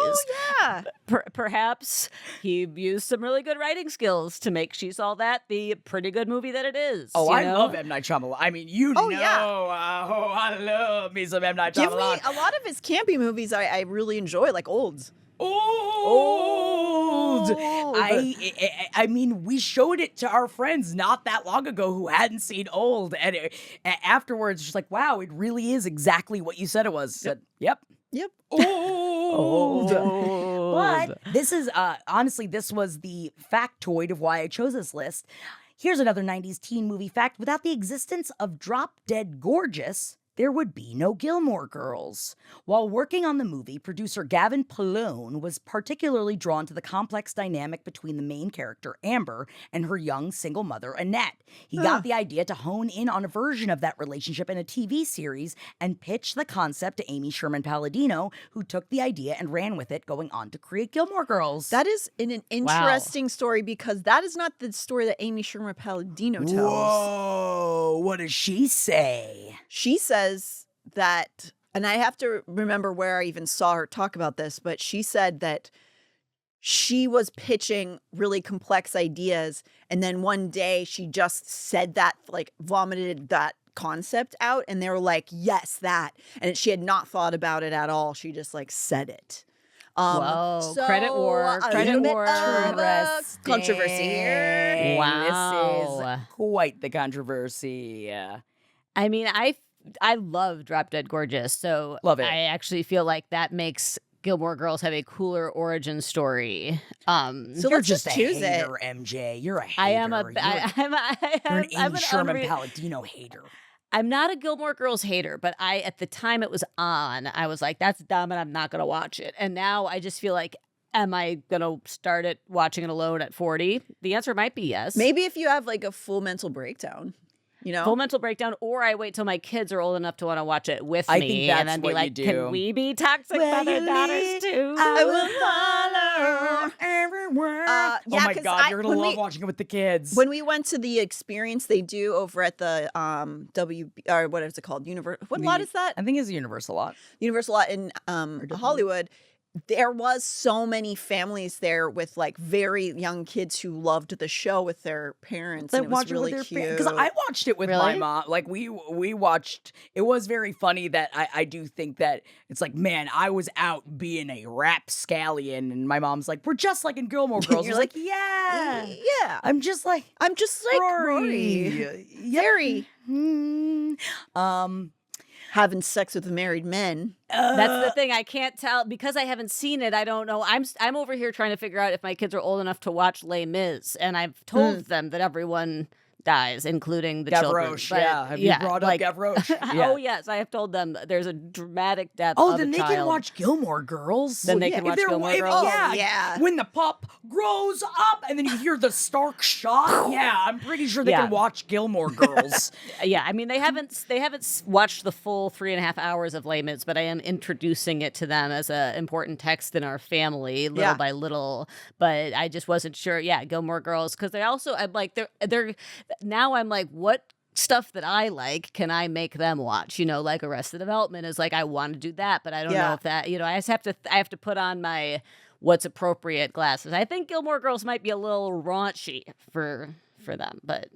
perhaps he used some really good writing skills to make She's All That the pretty good movie that it is. Oh, I love M. Night Shyamalan. I mean, I love me some M. Night Shyamalan. Give me a lot of his campy movies I really enjoy, like Olds. Old. I mean, we showed it to our friends not that long ago who hadn't seen Old, and afterwards, just like, wow, it really is exactly what you said it was. Said, yep. Old. But this is honestly, this was the factoid of why I chose this list. Here's another 90s teen movie fact: without the existence of Drop Dead Gorgeous, there would be no Gilmore Girls. While working on the movie, producer Gavin Polone was particularly drawn to the complex dynamic between the main character, Amber, and her young single mother, Annette. He got the idea to hone in on a version of that relationship in a TV series and pitched the concept to Amy Sherman-Palladino, who took the idea and ran with it, going on to create Gilmore Girls. That is an interesting story, because that is not the story that Amy Sherman-Palladino tells. Whoa, what does she say? She says that, and I have to remember where I even saw her talk about this, but she said that she was pitching really complex ideas, and then one day she just said that, like vomited that concept out, and they were like, yes, that. And she had not thought about it at all. She just like said it. Whoa, so credit war. Controversy here. Wow. This is quite the controversy. I mean, I love Drop Dead Gorgeous, so love it. I actually feel like that makes Gilmore Girls have a cooler origin story. So you're let's just just a choose hater, it. MJ. You're a hater. I am you're an Amy Sherman-Palladino hater. I'm not a Gilmore Girls hater, but at the time it was on, I was like, that's dumb and I'm not going to watch it. And now I just feel like, am I going to start watching it alone at 40? The answer might be yes. Maybe if you have like a full mental breakdown. You know? Full mental breakdown, or I wait till my kids are old enough to want to watch it with I me, think that's and then be what like, you do. "Can we be toxic mother daughters too?" I will follow everywhere. Oh my God, you're gonna love watching it with the kids. When we went to the experience they do over at the or what is it called? What lot is that? I think it's a Universal lot. Universal lot in Hollywood. There was so many families there with like very young kids who loved the show with their parents. And it was really cute. Because I watched it with my mom. Like we watched. It was very funny that I do think that it's like, man, I was out being a rapscallion, and my mom's like, we're just like in Gilmore Girls. You're like, yeah, I'm just like Rory. Very. Having sex with married men. That's the thing. I can't tell because I haven't seen it. I don't know. I'm over here trying to figure out if my kids are old enough to watch Les Mis, and I've told them that everyone dies, including the children. Gavroche, But, yeah. Have you brought up Gavroche? Yeah. Oh, yes. I have told them there's a dramatic death Oh, of then a they child. can watch Gilmore Girls. Then they can watch Gilmore Girls. Yeah. When the pup grows up and then you hear the Stark shot. Yeah, I'm pretty sure they can watch Gilmore Girls. Yeah, I mean they haven't watched the full 3.5 hours of Les Mis, but I am introducing it to them as an important text in our family, little by little. But I just wasn't sure. Yeah, Gilmore Girls, because they also I'm like they're now I'm like, what stuff that I like can I make them watch? You know, like Arrested Development is like, I want to do that, but I don't know if that, you know, I have to put on my what's appropriate glasses. I think Gilmore Girls might be a little raunchy for them, but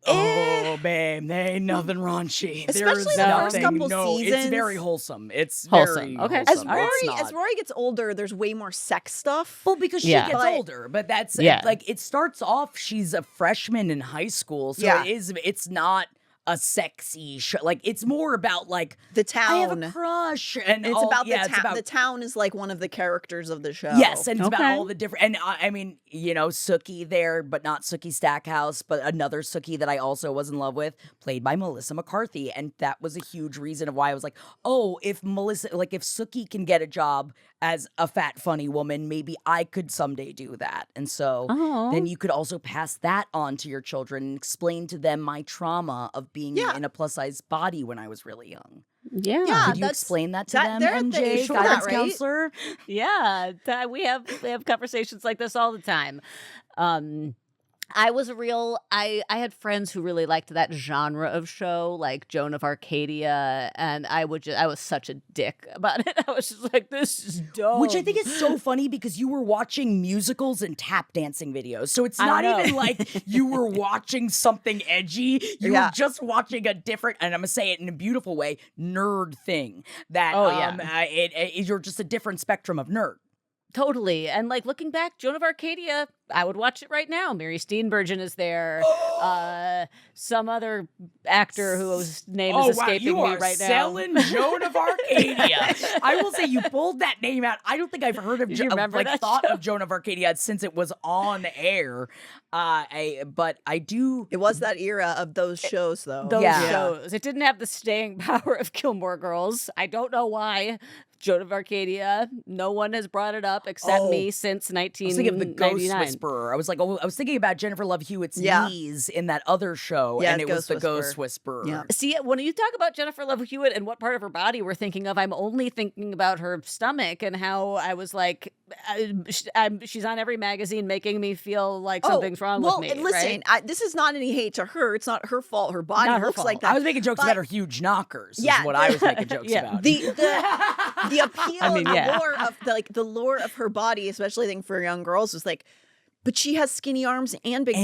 oh, babe, there ain't nothing raunchy. Especially There's the first nothing, couple no, seasons. It's very wholesome. It's Wholesome. very Okay. wholesome. As Rory gets older, there's way more sex stuff. Well, because she gets older, but that's like it starts off. She's a freshman in high school, so it's not a sexy show. Like it's more about like the town. I have a crush, and it's about the town. About, the town is like one of the characters of the show. Yes, and it's about all the different. And I mean, you know, Sookie there, but not Sookie Stackhouse, but another Sookie that I also was in love with, played by Melissa McCarthy, and that was a huge reason of why I was like, oh, if Sookie can get a job as a fat funny woman, maybe I could someday do that. And so then you could also pass that on to your children and explain to them my trauma of being in a plus size body when I was really young. Yeah. Could you explain that to them, MJ, sure guidance right? counselor? Yeah, we have conversations like this all the time. I had friends who really liked that genre of show, like Joan of Arcadia, and I was such a dick about it. I was just like, this is dumb. Which I think is so funny because you were watching musicals and tap dancing videos. So it's not even like you were watching something edgy. You were just watching a different, and I'm going to say it in a beautiful way, nerd thing. That you're just a different spectrum of nerd. Totally. And like looking back, Joan of Arcadia, I would watch it right now. Mary Steenburgen is there. Some other actor whose name is escaping me right now. Selling Joan of Arcadia. I will say you pulled that name out. I don't think I've heard of thought of Joan of Arcadia since it was on air. But I do. It was that era of those shows, though. Those shows. It didn't have the staying power of Gilmore Girls. I don't know why. Joan of Arcadia. No one has brought it up except me since 1999. I was thinking of the Ghost Whisperer. I was thinking about Jennifer Love Hewitt's knees in that other show, and it was the Ghost Whisperer. Yeah. See, when you talk about Jennifer Love Hewitt and what part of her body we're thinking of, I'm only thinking about her stomach and how I was like, she's on every magazine making me feel like something's wrong with me. Well, listen, this is not any hate to her. It's not her fault. Her body looks like that. I was making jokes about her huge knockers. Is what I was making jokes about. The appeal and the lore of her body, especially I think for young girls, was like, but she has skinny arms and big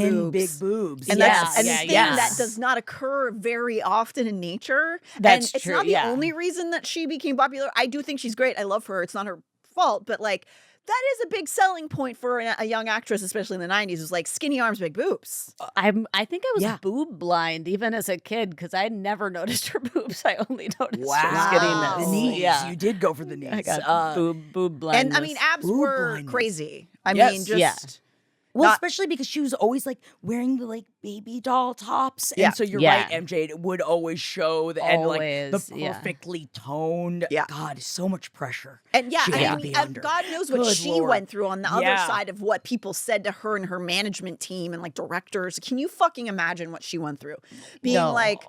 boobs. And that's a thing that does not occur very often in nature. That's and it's true, not the only reason that she became popular. I do think she's great. I love her. It's not her fault, but like that is a big selling point for a young actress, especially in the 90s, was like skinny arms, big boobs. I think I was boob blind even as a kid because I never noticed her boobs. I only noticed her skinniness. The knees. Yeah. You did go for the knees. I got boob blind. And I mean, abs were crazy. I mean, just... Well, especially because she was always like wearing the like baby doll tops, and so you're right, MJ. It would always show the perfectly toned. Yeah, God, so much pressure. And God knows what she went through on the other side of what people said to her and her management team and like directors. Can you fucking imagine what she went through? Being like,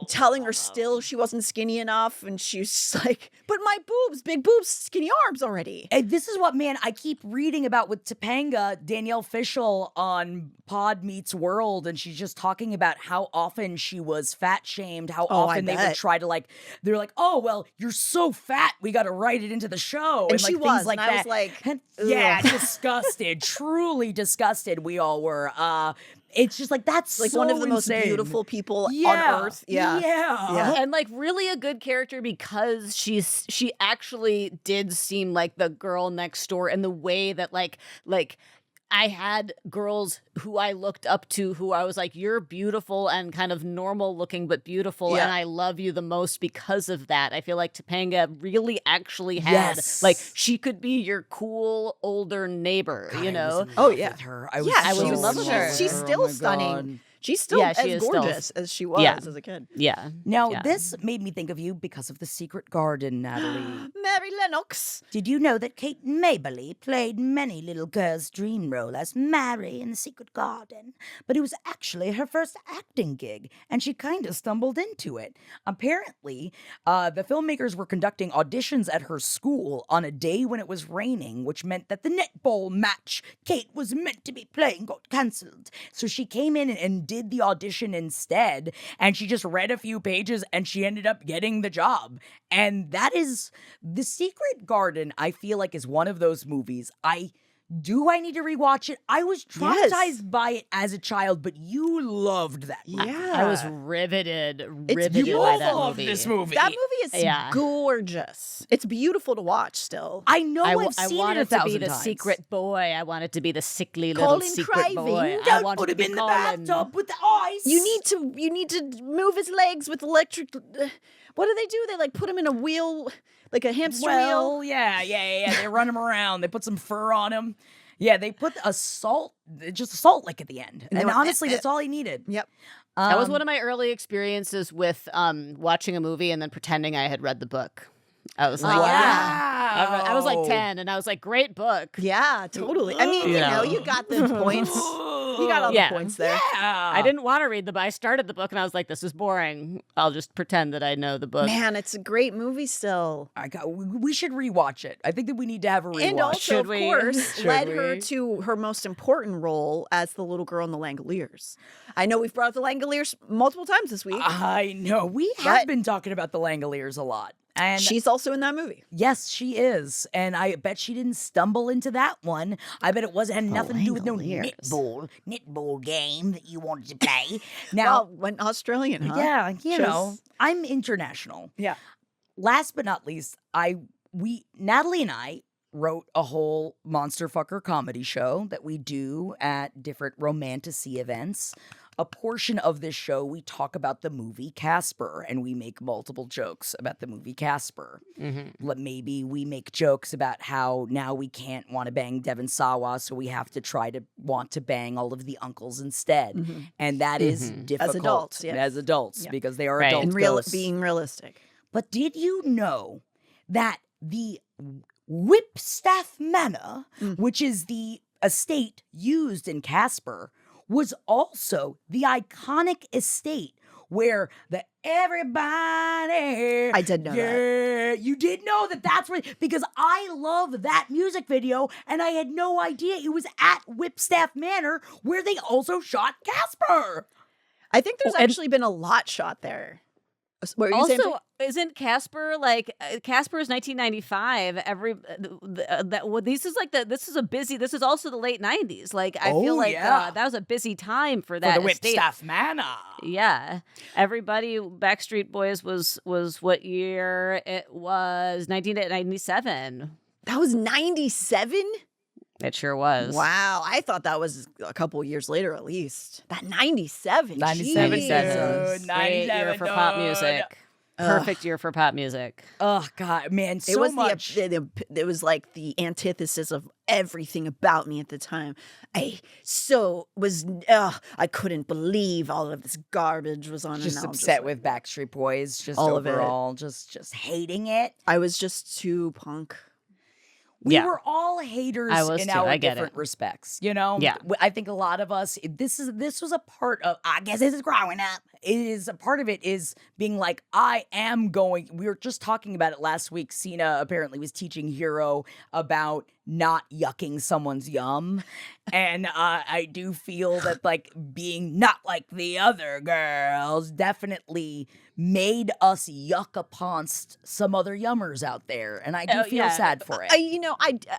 telling her still she wasn't skinny enough, and she's like, but my boobs, big boobs, skinny arms already. And this is what, man, I keep reading about with Topanga, Danielle Fishel on Pod Meets World, and she's just talking about how often she was fat shamed, how often they would try to they're like, oh, well, you're so fat, we got to write it into the show. And she was, like that. I was like, disgusted, truly disgusted we all were. It's just like that's like so one of the most beautiful people on earth. Yeah. And like really a good character because she actually did seem like the girl next door in the way that like I had girls who I looked up to who I was like, you're beautiful and kind of normal looking, but beautiful. And I love you the most because of that. I feel like Topanga really actually had, like, she could be your cool older neighbor, God, you know? With her. I was in love with her. She's still stunning. God. She's still Yeah, she as is still- gorgeous as she was Yeah. as a kid. Yeah. Now, Yeah. this made me think of you because of The Secret Garden, Natalie. Mary Lennox. Did you know that Kate Maberly played many little girls' dream role as Mary in The Secret Garden? But it was actually her first acting gig, and she kind of stumbled into it. Apparently, the filmmakers were conducting auditions at her school on a day when it was raining, which meant that the netball match Kate was meant to be playing got cancelled. So she came in and did the audition instead, and she just read a few pages, and she ended up getting the job. And that is The Secret Garden, I feel like, is one of those movies. I need to rewatch it? I was traumatized by it as a child, but you loved that movie. Yeah. I was riveted You by that love movie. this movie. That movie is Yeah. gorgeous. It's beautiful to watch still. I know I I've seen want it a it to be thousand the times. secret boy. I want it to be the sickly little Colin secret Crivey. boy. I Don't want put it him to be in the Colin. bathtub with the ice. You need to move his legs with electric. What do? They like put him in a wheel, like a hamster wheel. Well, yeah. They run him around. They put some fur on him. Yeah, they put a salt lick at the end. And they And went, honestly, that's all he needed. Yep. That was one of my early experiences with watching a movie and then pretending I had read the book. I was like, Wow. I was like 10, and I was like, great book. Yeah, totally. I mean, Yeah. you got the points. You got all Yeah. the points there. Yeah. I didn't want to read the book. I started the book, and I was like, this is boring. I'll just pretend that I know the book. Man, it's a great movie still. We should rewatch it. I think that we need to have a rewatch. And also, Should of we? course, Should led her we? to her most important role as the little girl in the Langoliers. I know we've brought up the Langoliers multiple times this week. I know. We have But- been talking about the Langoliers a lot. And She's also in that movie. yes, she is. And I bet she didn't stumble into that one. I bet it had nothing to do with no Langoliers. netball game that you wanted to play. Now, Well, went Australian, huh? yeah, you know, Just- I'm international. Yeah. Last but not least, Natalie and I wrote a whole monster fucker comedy show that we do at different romantasy events. A portion of this show, we talk about the movie Casper, and we make multiple jokes about the movie Casper. Maybe we make jokes about how now we can't want to bang Devon Sawa, so we have to try to want to bang all of the uncles instead. And that is difficult. adults, yes. As adults, Yeah. because they are Right. adult And ghosts. being realistic. But did you know that the Whipstaff Manor, which is the estate used in Casper, was also the iconic estate where the everybody. I did know that. Yeah, you did know that. That's right, because I love that music video, and I had no idea it was at Whipstaff Manor where they also shot Casper. I think there's Well, and- actually been a lot shot there. What were you saying? Also, isn't Casper like Casper is 1995? This is also the late 90s. Like I feel Oh, like yeah. that was a busy time for that For the estate. Whipstaff Manor. Yeah, everybody. Backstreet Boys was what year? It was 1997. That was 97? It sure was. Wow. I thought that was a couple years later at least. That 97. 97, Jeez. 97. Great year for pop music. Perfect year for pop music. Oh God, man, so It was much. it was like the antithesis of everything about me at the time. I couldn't believe all of this garbage was on. just and I was upset like, with Backstreet Boys, just all of it. overall, just hating it. I was just too punk. We Yeah. were all haters I was in too, our I get different it. respects, you know? Yeah. I think a lot of us, this was a part of, I guess this is growing up. It is a part of it is being like, we were just talking about it last week. Cena apparently was teaching Hero about not yucking someone's yum. And I do feel that like being not like the other girls definitely made us yuck upon some other yummers out there. And I do Oh, feel yeah. sad for it.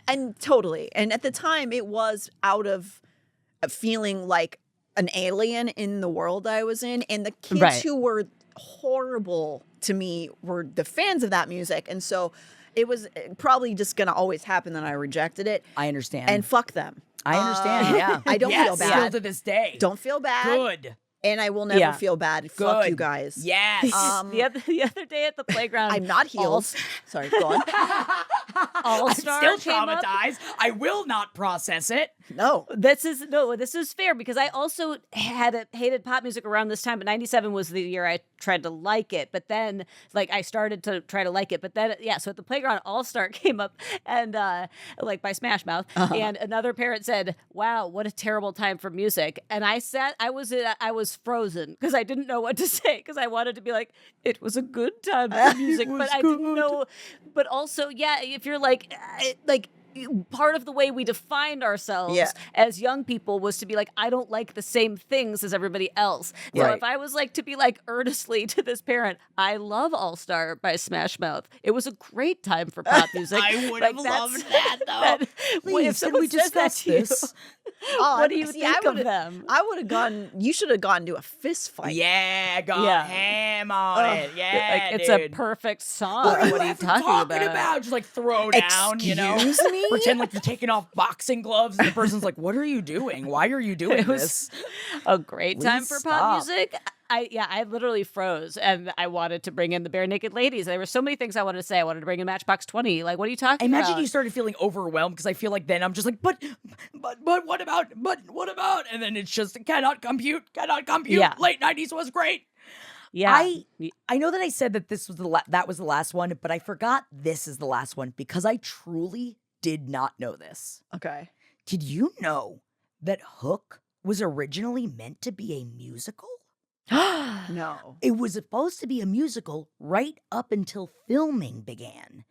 And totally. And at the time, it was out of feeling like an alien in the world I was in, and the kids Right. who were horrible to me were the fans of that music, and so it was probably just gonna always happen that I rejected it. I understand. And fuck them. I understand, yeah. I don't feel Yes, bad. Still to this day. Don't feel bad. Good. And I will never Yeah. feel bad. Fuck you Good. guys. Yes. The other day at the playground, I'm not healed. Sorry, go on. All-Star I'm still came up. traumatized. I will not process it. No. This is fair because I also hated pop music around this time, but 97 was the year I tried to like it. But then like I started to try to like it. But then so at the playground All-Star came up and like by Smash Mouth. And another parent said, "Wow, what a terrible time for music." And I was frozen because I didn't know what to say because I wanted to be like, it was a good time for music, but I didn't know. But also, if you're like part of the way we defined ourselves as young people was to be like, I don't like the same things as everybody else. So if I was like to be like earnestly to this parent, I love All-Star by Smash Mouth. It was a great time for pop music. I would have loved that though. Please, can we discuss this? What do you think of them? I would have gone. You should have gone to a fist fight. Yeah, got ham on it. Yeah, it's dude. a perfect song. What are you talking about? Just like throw down, Excuse me? Pretend like you're taking off boxing gloves, and the person's like, "What are you doing? Why are you doing this?" A great time Please for stop. pop music. I literally froze, and I wanted to bring in the Bare Naked Ladies. There were so many things I wanted to say. I wanted to bring in Matchbox 20. Like, what are you talking I about? imagine you started feeling overwhelmed because I feel like then I'm just like, but what about? And then it's just cannot compute. Yeah. Late 90s was great. Yeah. I know that I said that this was that was the last one, but I forgot this is the last one because I truly did not know this. Okay. Did you know that Hook was originally meant to be a musical? No. It was supposed to be a musical right up until filming began.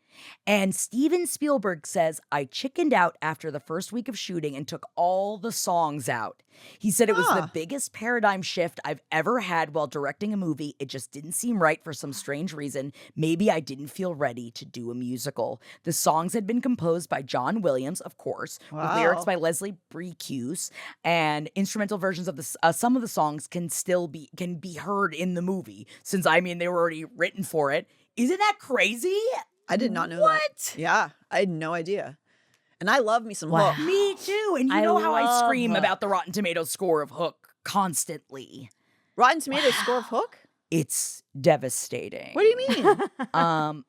And Steven Spielberg says, I chickened out after the first week of shooting and took all the songs out. He said it was the biggest paradigm shift I've ever had while directing a movie. It just didn't seem right for some strange reason. Maybe I didn't feel ready to do a musical. The songs had been composed by John Williams, of course, with lyrics by Leslie Bricusse, and instrumental versions of some of the songs can be heard in the movie, since they were already written for it. Isn't that crazy? I did not know that. What? Yeah, I had no idea. And I love me some Hook. Me too. And you know how I scream about the Rotten Tomatoes score of Hook constantly. Rotten Tomatoes score of Hook? It's devastating. What do you mean? I'm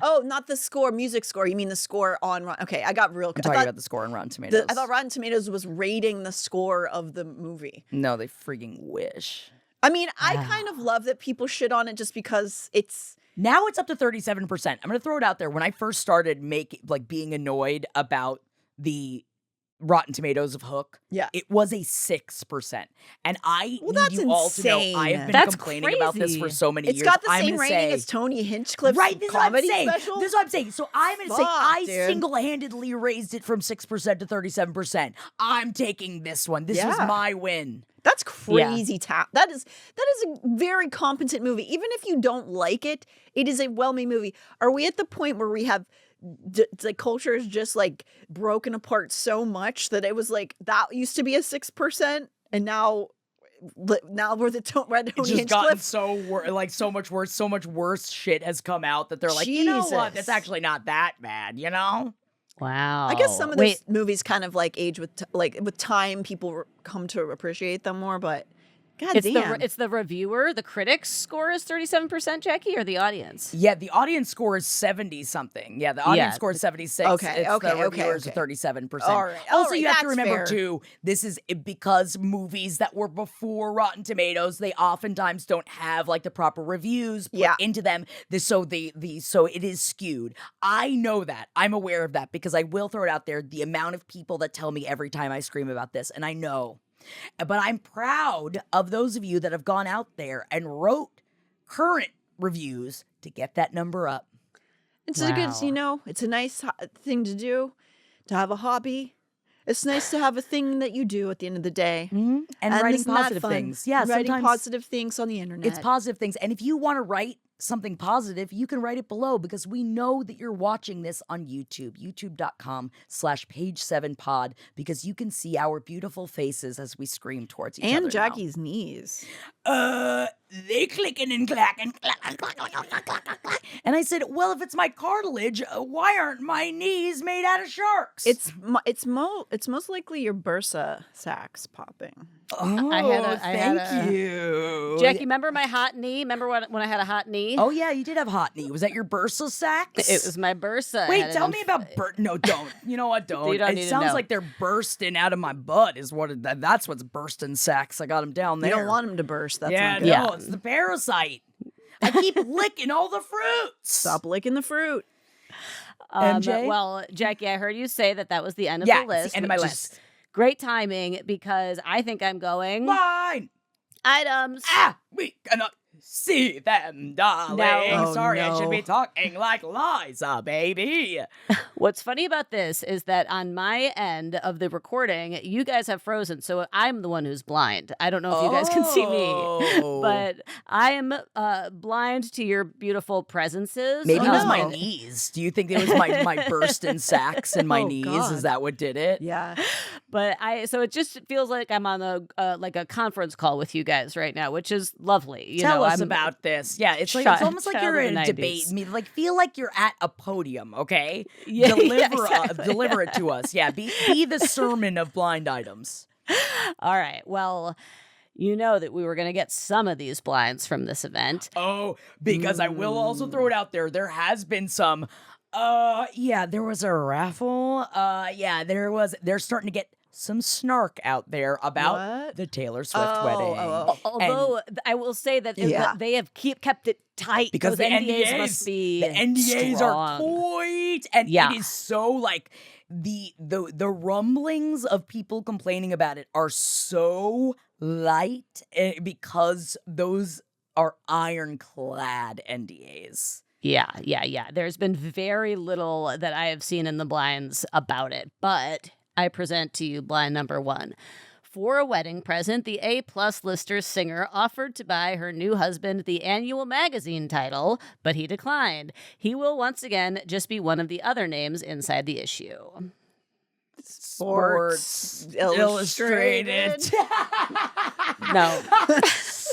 Not the score, music score. You mean the score on Rotten? Okay, I got real. talking about the score on Rotten Tomatoes. I thought Rotten Tomatoes was rating the score of the movie. No, they freaking wish. I mean, I kind of love that people shit on it just because it's... Now it's up to 37%. I'm going to throw it out there. When I first started being annoyed about the Rotten Tomatoes of Hook, it was a 6%. And I need you all to know I have been complaining about this for so many years. It's got the same rating as Tony Hinchcliffe's comedy special. This is what I'm saying. So I'm going to say I single-handedly raised it from 6% to 37%. I'm taking this one. This was my win. That's crazy That is a very competent movie. Even if you don't like it, it is a well-made movie. Are we at the point where we have the culture is just like broken apart so much that it was like that used to be a 6% and now we're the Tony It's just gotten so much worse. So much worse shit has come out that they're like, you know what? That's actually not that bad, you know? Wow. I guess some of those movies kind of like age with time, people come to appreciate them more, but damn. It's the reviewer, the critics score is 37%, Jackie, or the audience? Yeah, the audience score is 70-something. Yeah, the audience score is 76. The reviewers are 37%. All right. Also, you have to remember, too, this is because movies that were before Rotten Tomatoes, they oftentimes don't have, like, the proper reviews put into them. So it is skewed. I know that. I'm aware of that because I will throw it out there, the amount of people that tell me every time I scream about this, and I know. But I'm proud of those of you that have gone out there and wrote current reviews to get that number up. It's a good, it's a nice thing to do, to have a hobby. It's nice to have a thing that you do at the end of the day. Mm-hmm. And writing positive things. Yeah, writing positive things on the internet. It's positive things. And if you want to write something positive, you can write it below because we know that you're watching this on YouTube, youtube.com/page7pod, because you can see our beautiful faces as we scream towards each other. And Jackie's knees. They clicking and clacking. And I said, well, if it's my cartilage, why aren't my knees made out of sharks? It's most likely your bursa sacs popping. Oh, thank you. Jackie, remember my hot knee? Remember when I had a hot knee? Oh, yeah, you did have hot knee. Was that your bursa sacs? It was my bursa. Wait, tell me about No, don't. You know what? Don't. You don't It need to sounds know. like they're bursting out of my butt. That's what's bursting sacs. I got them down there. You don't want them to burst. That's yeah, not no, good. Yeah. it's the parasite. I keep licking all the fruits. Stop licking the fruit. MJ? Well, Jackie, I heard you say that was the end of Yeah, the it's list. the end of my which list. is great timing because I think I'm going Fine. items. We cannot see them, darling. No. Oh, Sorry, I should no. be talking like Liza, baby. What's funny about this is that on my end of the recording, you guys have frozen, so I'm the one who's blind. I don't know if you guys can see me, Oh. but I am blind to your beautiful presences. Maybe it was my no. knees. Do you think it was my bursting sacs in my Oh, knees? God. Is that what did it? Yeah. But so it just feels like I'm on a conference call with you guys right now, which is lovely. You Tell know, us I'm- about this. Yeah, it's almost like child you're of in the a 90s. debate. Like feel like you're at a podium. Okay, Yeah, deliver exactly. it to us. Yeah, be the sermon of blind items. All right. Well, you know that we were going to get some of these blinds from this event. Oh, because I will also throw it out there. There has been some. Yeah, there was a raffle. Yeah, there was. They're starting to get some snark out there about What? the Taylor Swift Oh, wedding. oh, Although I will say that Yeah. they have kept it tight Because Those the NDAs must be the NDAs are strong. tight, and Yeah. it is so like the rumblings of people complaining about it are so light because those are ironclad NDAs. Yeah. There's been very little that I have seen in the blinds about it, but I present to you blind number 1. For a wedding present, the A-plus lister singer offered to buy her new husband the annual magazine title, but he declined. He will once again just be one of the other names inside the issue. Sports Illustrated. No.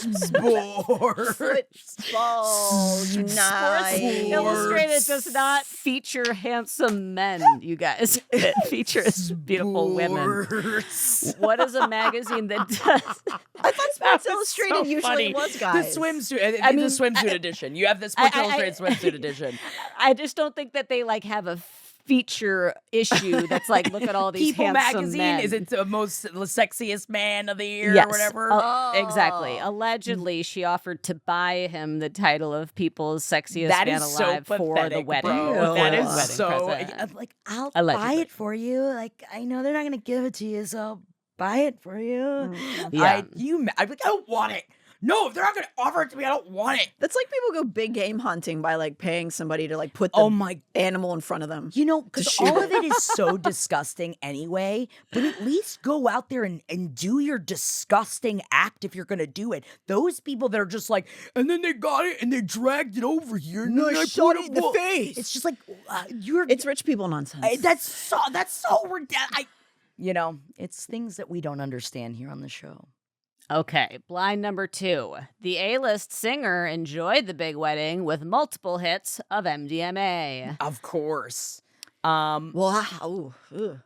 Sports. Football Sports night. Illustrated does not feature handsome men, you guys. It features beautiful women. Sports. What is a magazine that does? I thought Sports Illustrated So usually funny. was guys. The swimsuit. I mean, the swimsuit edition. You have the Sports I- Illustrated swimsuit edition. I just don't think that they have a feature issue that's like, look at all these People handsome magazine. men. Is it the sexiest man of the year Yes. or whatever? Exactly. Oh. Allegedly, she offered to buy him the title of People's Sexiest That Man is so Alive for the pathetic, wedding. bro. Ew. That For is the so. wedding present. Like, I'll Allegedly. buy it for you. Like, I know they're not gonna give it to you, so I'll buy it for you. Yeah. I don't want it. No, if they're not gonna offer it to me, I don't want it. That's like people go big game hunting by like paying somebody to like put the Oh my. animal in front of them. You know, because shoot all it. of it is so disgusting anyway, but at least go out there and do your disgusting act if you're going to do it. Those people that are just like, and then they got it and they dragged it over here. And No, then I shot put it in the face. It's just like, you're. It's rich people nonsense. That's so ridiculous. You know, it's things that we don't understand here on the show. Okay, blind number 2. The A-list singer enjoyed the big wedding with multiple hits of MDMA. Of course. Wow.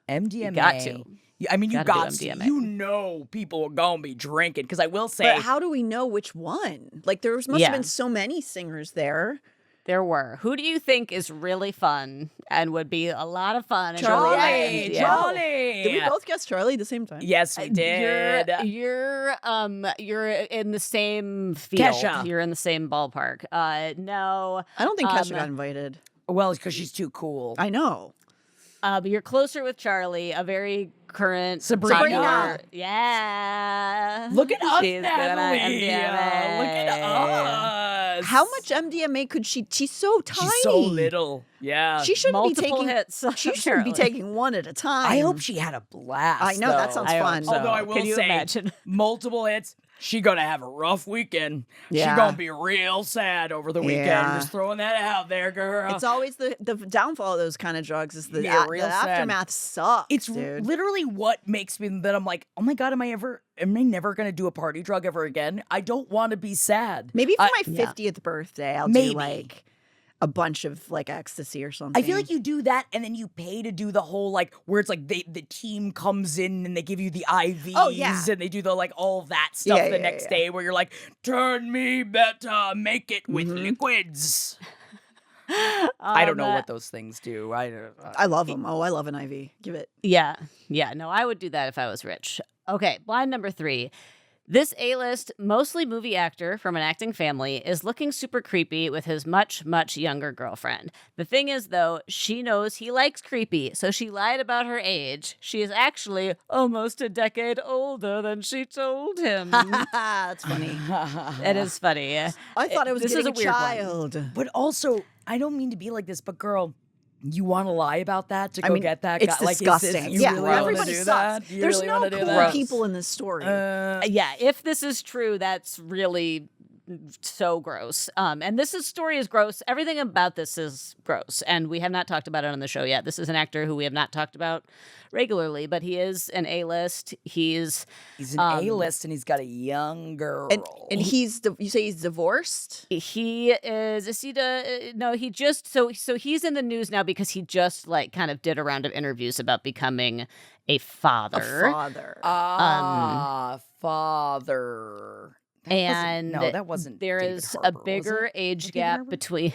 MDMA. You got to. I mean, you Gotta do got to. MDMA. You know people are going to be drinking. Because I will say. But how do we know which one? Like there must Yeah. have been so many singers there. There were. Who do you think is really fun and would be a lot of fun? and Charlie. really Charlie. nice? Yeah. Charlie. Did we both guess Charlie at the same time? Yes, we did. You're in the same field. Kesha. You're in the same ballpark. No. I don't think Kesha Um, got invited. Well, it's because she's too cool. I know. But you're closer with Charlie, a very current Sabrina. popular- Yeah. Look at us, She's good on Natalie. MDMA. Look at us. How much MDMA could she? She's so tiny. She's so little. Yeah. She shouldn't Multiple be taking. hits. She shouldn't be taking one at a time. I hope she had a blast. I know, that though. sounds I hope fun. so. Although I will Can you say, imagine? multiple hits. She gonna have a rough weekend. Yeah. She gonna be real sad over the weekend. Yeah. Just throwing that out there, girl. It's always the downfall of those kind of drugs is the, Yeah, the real sad. aftermath sucks. It's dude. literally what makes me that I'm like, oh my god, am I never gonna do a party drug ever again? I don't want to be sad. Maybe for I- my 50th birthday, I'll Maybe. do like a bunch of like ecstasy or something. I feel like you do that and then you pay to do the whole like where it's like the team comes in and they give you the IVs and they do the like all that stuff the next day where you're like, turn me better, make it with liquids. I don't know what those things do. I love them. Oh, I love an IV. Give it. Yeah. No, I would do that if I was rich. Okay, blind number 3. This A-list, mostly movie actor from an acting family, is looking super creepy with his much, much younger girlfriend. The thing is, though, she knows he likes creepy, so she lied about her age. She is actually almost a decade older than she told him. That's funny. It is funny. I thought it was this is a getting weird child. one. But also, I don't mean to be like this, but girl, you want to lie about that to go get that it's guy? Like, disgusting. You really everybody do sucks. that? You There's really no wanna do cool that? people in this story. Yeah, if this is true, that's really so gross. And this story is gross. Everything about this is gross, and we have not talked about it on the show yet. This is an actor who we have not talked about regularly, but he is an A-list. He's an A-list, and he's got a young girl. And you say he's divorced? He is. Is he? No, he just so he's in the news now because he just like kind of did a round of interviews about becoming a father. Father. That wasn't. There David is Harbour, a bigger age gap between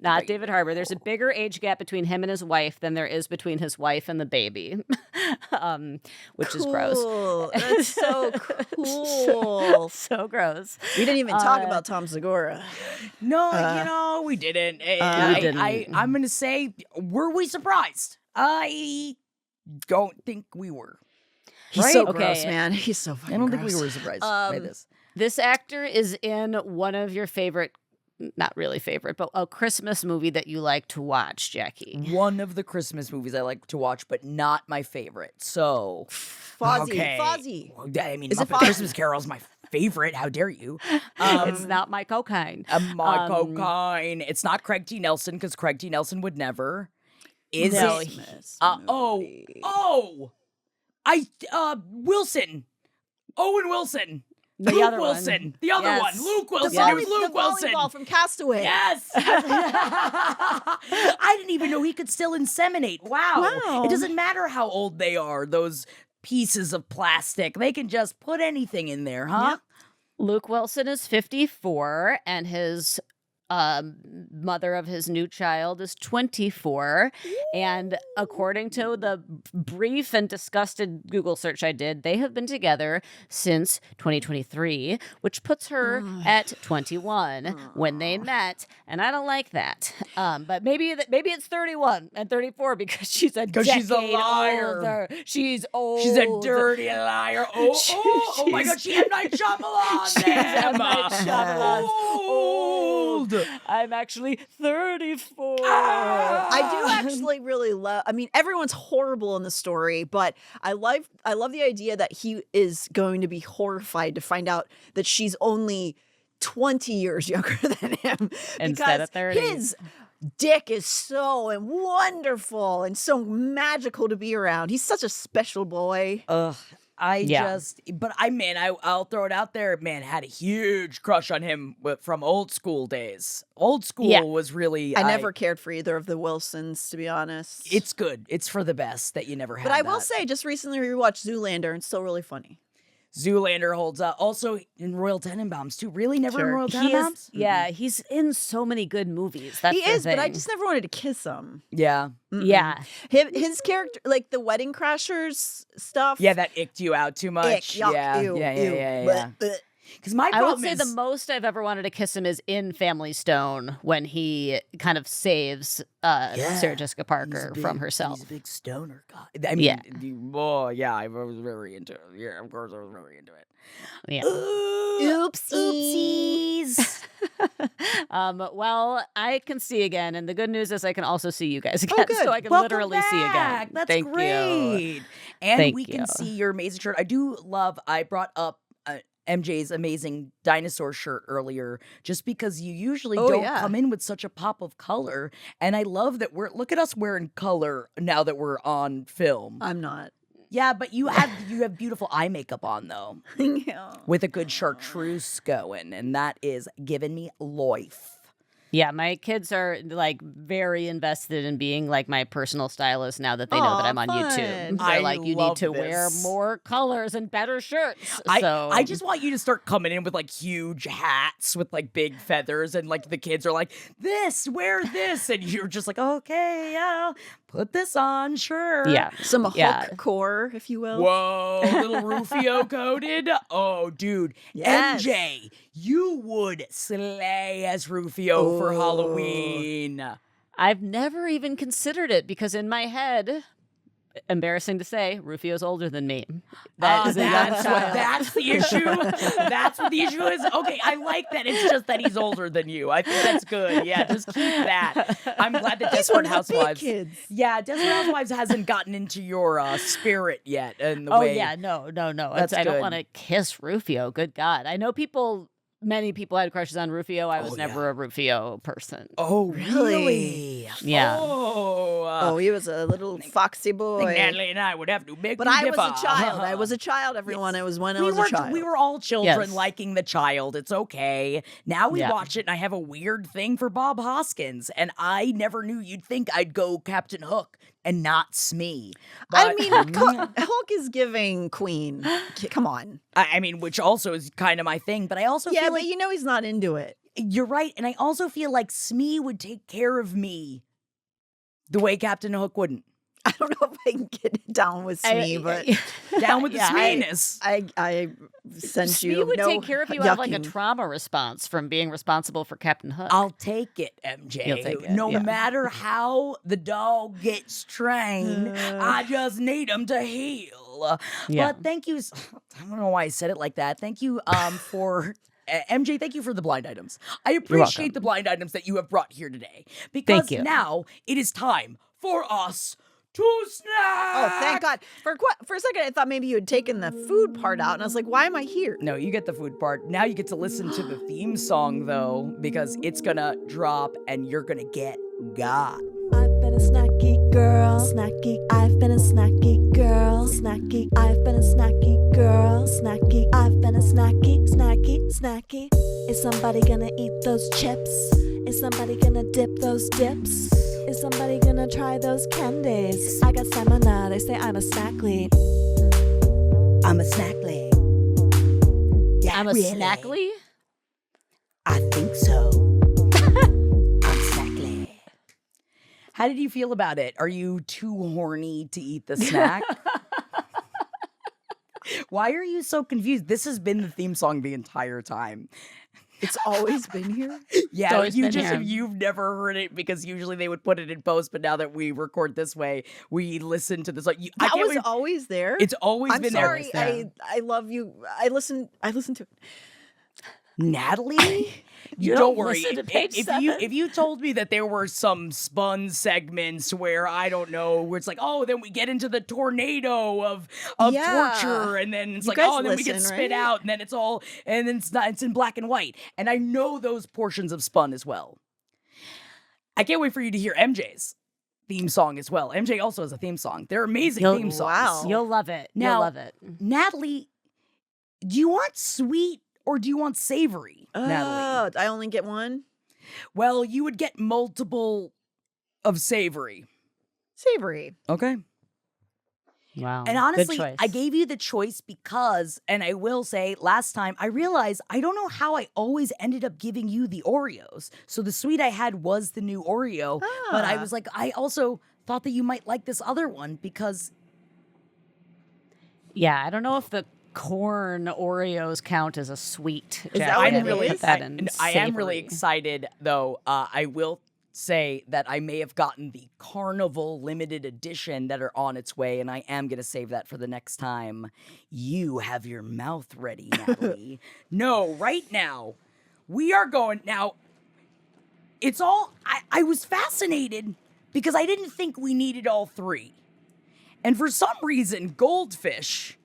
not David Harbour. There's a bigger age gap between him and his wife than there is between his wife and the baby, which is gross. That's so cool. So gross. We didn't even talk about Tom Segura. No, we didn't. I'm gonna say, were we surprised? I don't think we were. He's so gross, man. He's so fucking I don't gross. think we were surprised by this. This actor is in one of your favorite, not really favorite, but a Christmas movie that you like to watch, Jackie. One of the Christmas movies I like to watch, but not my favorite. So, Fozzie. I mean, Muppet Christmas Carol is my favorite. How dare you? It's not my cocaine. Cocaine. It's not Craig T. Nelson because Craig T. Nelson would never. Is it? Wilson. Owen Wilson. Luke Wilson. The other one. Luke Wilson. It was Luke Wilson. The volleyball from Castaway. Yes. I didn't even know he could still inseminate. Wow. It doesn't matter how old they are, those pieces of plastic. They can just put anything in there, huh? Yep. Luke Wilson is 54, and his mother of his new child is 24. And according to the brief and disgusted Google search I did, they have been together since 2023, which puts her at 21 when they met. And I don't like that. But maybe it's 31 and 34 because she's a decade she's a liar. older. She's old. She's a dirty liar. Oh my God, she had Night Shyamalan. She's M. Night Shyamalan. Old. I'm actually 34. I do actually really love. I mean, everyone's horrible in the story, but I love the idea that he is going to be horrified to find out that she's only 20 years younger than him Instead of 30. His dick is so wonderful and so magical to be around. He's such a special boy. I'll throw it out there, man, had a huge crush on him from old school days. Old school was really... I never cared for either of the Wilsons, to be honest. It's good. It's for the best that you never had. But I will say, just recently rewatched Zoolander, and it's still really funny. Zoolander holds up. Also in Royal Tenenbaums, too. Really? Never in Royal Tenenbaums? Yeah, he's in so many good movies. That's he is, thing. but I just never wanted to kiss him. Yeah. Yeah. His character, like the Wedding Crashers stuff. Yeah, that icked you out too much. Ick, yuck, yeah. ew, Yeah. Because my I problem would say the most I've ever wanted to kiss him is in Family Stone when he kind of saves Sarah Jessica Parker from herself. He's a big stoner guy. I mean, I was very into it. Yeah, of course I was very into it. Yeah. Oopsies. Well, I can see again, and the good news is I can also see you guys again, good. so I can Welcome literally back. see again. That's Thank great. you. And Thank we you. can see your amazing shirt. I brought up MJ's amazing dinosaur shirt earlier, just because you usually don't come in with such a pop of color. And I love that look at us wearing color now that we're on film. I'm not. Yeah, but you have beautiful eye makeup on though. Yeah. With a good chartreuse going, and that is giving me life. Yeah, my kids are like very invested in being like my personal stylist now that they know that Aw, I'm on fun. YouTube. I They're like, you need love to wear this. more colors and better shirts. I just want you to start coming in with like huge hats with like big feathers, and like the kids are like, wear this, and you're just like, okay, I'll put this on, sure. yeah. Some Yeah. hook core, if you will. Whoa, little Rufio coated. Oh, dude. Yes. MJ, you would slay as Rufio for Oh. Halloween. I've never even considered it because in my head, embarrassing to say, Rufio's older than me. That is a young child. That's the issue. That's what the issue is. Okay, I like that. It's just that he's older than you. I think that's good. Yeah, just keep that. I'm glad that He's Desperate one of the big Housewives. kids. Yeah, Desperate Housewives hasn't gotten into your spirit yet. And the Oh way. yeah, no. That's I don't good. want to kiss Rufio. Good God, I know many people had crushes on Rufio. I was never a Rufio person. Oh, Really? really? Yeah. Oh, He was a little foxy I think boy. Natalie and I would have to beg But to I was differ. a child. I was a child, everyone. It was when I was a child. We were all children Yes. liking the child. It's okay. Now we Yeah. watch it, and I have a weird thing for Bob Hoskins, and I never knew you'd think I'd go Captain Hook and not Smee. I But- mean, Hulk is giving Queen. Come on. I mean, which also is kind of my thing, but I also Yeah, feel but like you know he's not into it. you're right, and I also feel like Smee would take care of me the way Captain Hook wouldn't. I don't know if I can get down with Smee, but Down with the Yeah, Smeeness. I sent Smee you. would no take care of you out of like a yucking. trauma response from being responsible for Captain Hook. I'll take it, MJ. You'll take it, No yeah. matter how the dog gets trained, I just need him to heal. Yeah. But thank you. I don't know why I said it like that. Thank you for MJ. Thank you for the blind items. I appreciate welcome. the blind items that you have brought here today, because you. now it is time for us to snack. Oh, thank God. For a second, I thought maybe you had taken the food part out, and I was like, why am I here? No, you get the food part. Now you get to listen to the theme song, though, because it's gonna drop and you're gonna get got. I've been a snacky girl, snacky. I've been a snacky girl, snacky. I've been a snacky girl, snacky. I've been a snacky, snacky, snacky. Is somebody gonna eat those chips? Is somebody gonna dip those dips? Is somebody gonna try those candies? I got stamina, they say I'm a snackly. I'm a snackly. Yeah, I'm a really. snackly. I think so. I'm snackly. How did you feel about it? Are you too horny to eat the snack? Why are you so confused? This has been the theme song the entire time. It's always been here. Yeah, always been here. you've never heard it, because usually they would put it in post, but now that we record this way, we listen to this. Like, I That can't was wait- always there. It's always I'm been sorry. there. I love you. I listen to it. Natalie, You don't don't worry. listen to page if 7? you told me that there were some spun segments where I don't know, where it's like, oh, then we get into the tornado of Yeah. torture, and then it's You like, guys oh, and then we get listen, spit right? out, and then it's all, and then it's in black and white, and I know those portions of Spun as well. I can't wait for you to hear MJ's theme song as well. MJ also has a theme song. They're amazing You'll- theme songs. Wow. You'll love it. Now- You'll love it. Natalie, do you want sweet or do you want savory, Natalie? Oh, I only get one. Well, you would get multiple of savory. Savory. Okay. Wow. And Good honestly, choice. I gave you the choice because, and I will say, last time I realized I don't know how I always ended up giving you the Oreos. So the sweet I had was the new Oreo, but I Ah. was like, I also thought that you might like this other one because Yeah, I don't know if the corn Oreos count as a sweet. Is that Jack. what I it didn't is? put that in I am really savory. excited, though. I will say that I may have gotten the Carnival limited edition that are on its way, and I am going to save that for the next time you have your mouth ready, Natalie. No, right now, we are going. Now, it's all. I was fascinated because I didn't think we needed all three. And for some reason, Goldfish.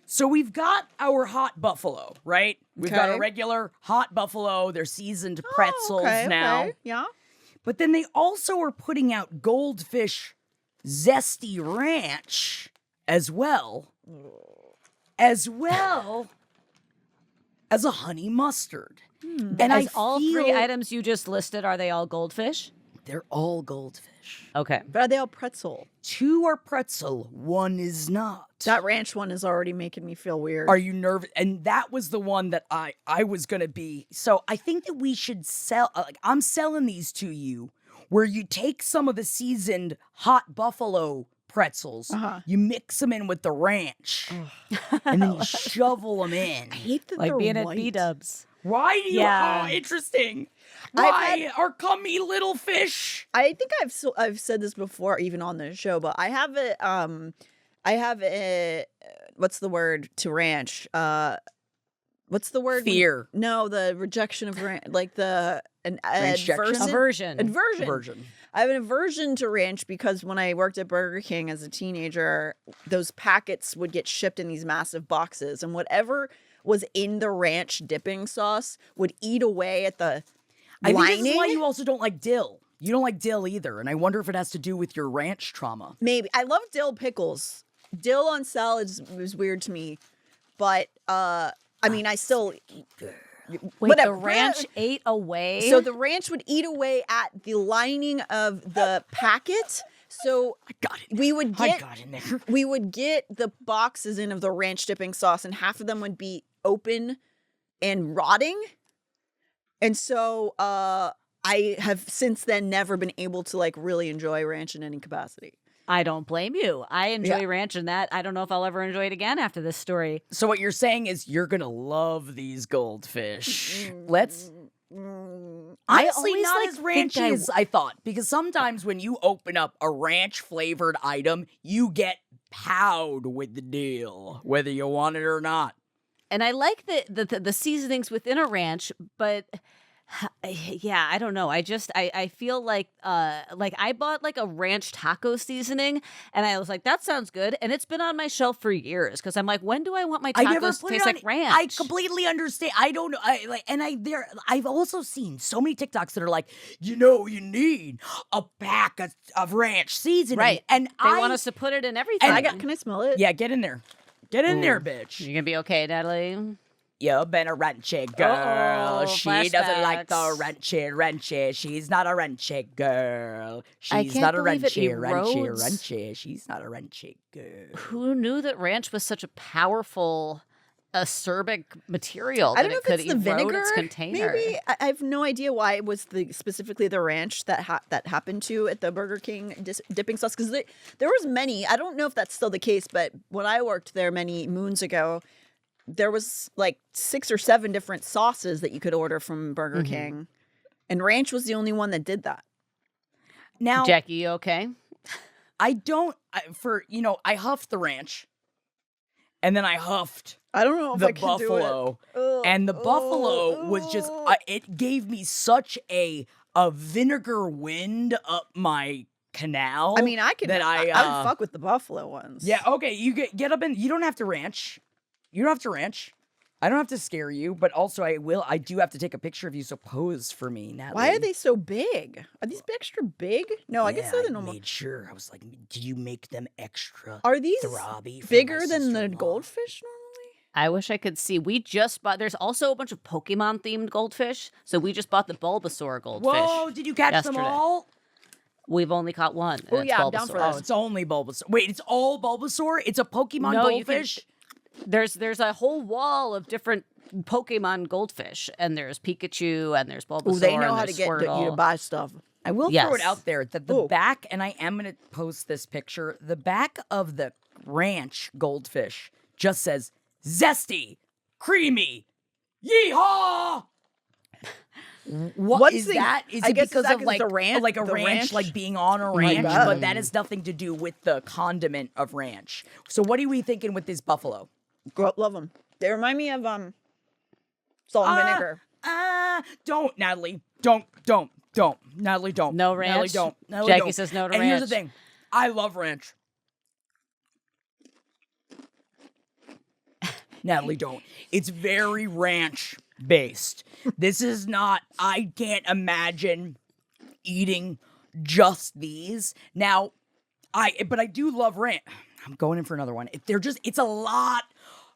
So we've got our hot buffalo, right? We've got a Okay. regular hot buffalo. They're seasoned pretzels now. Okay. Yeah. But then they also are putting out Goldfish Zesty Ranch as well as a honey mustard. And As all three items you just listed, are they all goldfish? They're all goldfish. Okay. But are they all pretzel? 2 are pretzel, 1 is not. That ranch one is already making me feel weird. Are you nervous? And that was the one that I was going to be. So I think that we should sell, I'm selling these to you, where you take some of the seasoned hot buffalo pretzels, you mix them in with the ranch, and then you shovel them in. I hate that Like they're being white. at B-dubs. Why do you? Yeah. Oh, interesting. Why are cummy little fish? I think I've said this before, even on the show, but I have a what's the word to ranch? What's the word? Fear. No, the rejection of ranch, like Rejection? Aversion. Aversion. I have an aversion to ranch because when I worked at Burger King as a teenager, those packets would get shipped in these massive boxes, and whatever was in the ranch dipping sauce would eat away at the I think lining. this is why you also don't like dill. You don't like dill either, and I wonder if it has to do with your ranch trauma. Maybe. I love dill pickles. Dill on salads is weird to me, but I mean, I still Wait, whatever. the ranch ate away? So the ranch would eat away at the lining of the packet. So I got it. we would I get got in there. we would get the boxes in of the ranch dipping sauce, and half of them would be open and rotting. And so I have since then never been able to like really enjoy ranch in any capacity. I don't blame you. I enjoy Yeah. ranch and that. I don't know if I'll ever enjoy it again after this story. So what you're saying is you're gonna love these goldfish. Let's. I Honestly, always, not like, as think ranchy as I thought, because sometimes when you open up a ranch flavored item, you get powed with the deal, whether you want it or not. And I like the seasonings within a ranch, but yeah, I don't know. I feel like I bought like a ranch taco seasoning, and I was like, that sounds good, and it's been on my shelf for years because I'm like, when do I want my I never tacos to put taste it on. like ranch? I completely understand. I don't know. I've also seen so many TikToks that are like, you need a pack of ranch seasoning, Right. And They want us to put it in everything. Can I smell it? Yeah, get in there. Get in there, bitch. You're gonna be okay, Natalie. You've been a ranchy girl. Uh-oh, She doesn't like the flashbacks. ranchy. She's not a ranchy girl. I She's can't not a believe it ranchy. erodes. She's not a ranchy girl. Who knew that ranch was such a powerful acerbic material I that don't know it if could it's the erode vinegar. its container? Maybe I have no idea why it was specifically the ranch that happened to at the Burger King dipping sauce, because there was many. I don't know if that's still the case, but when I worked there many moons ago, there was like 6 or 7 different sauces that you could order from Burger King, and ranch was the only one that did that. Now, Jackie, you okay? I huffed the ranch, and then I huffed I don't know if the I can do it. buffalo, Ugh, and the buffalo ugh, was just ugh. it gave me such a vinegar wind up my canal. I mean, I would that fuck with the buffalo ones. Yeah, okay, you get up and you don't have to ranch. You don't have to ranch. I don't have to scare you, but also I do have to take a picture of you, so pose for me, Natalie. Why are they so big? Are these extra big? No, I guess they're the normal. I made sure. I was like, did you make them extra Are these throbby for bigger my than the sister-in-law? goldfish normally? I wish I could see. We just bought. There's also a bunch of Pokemon themed goldfish, so we just bought the Bulbasaur goldfish. Whoa, did you catch them yesterday. all? We've only caught one. and Oh, it's yeah, I'm down Bulbasaur. for Oh, this. it's only Bulbasaur. Wait, it's all Bulbasaur? It's a Pokemon No, you can- goldfish? There's a whole wall of different Pokemon goldfish, and there's Pikachu, and there's Bulbasaur. Oh, they know and how to there's get you to Squirtle. buy stuff. I will throw Yes. it out there that the Ooh. back, and I am going to post this picture, the back of the ranch goldfish just says, zesty, creamy, yeehaw! What What's is the- that? Is I it guess is because that of 'cause like the ranch- like a the ranch, ranch? like being on a my ranch? God. But that has nothing to do with the condiment of ranch. So what are we thinking with this buffalo? Love them. They remind me of salt and vinegar. Don't, Natalie. Don't. Natalie, don't. No Natalie, ranch? don't. Natalie, Jackie don't. says no to and here's the ranch. thing. I love ranch. Natalie, don't. It's very ranch based. This is not, I can't imagine eating just these. Now, but I do love ranch. I'm going in for another one. It's a lot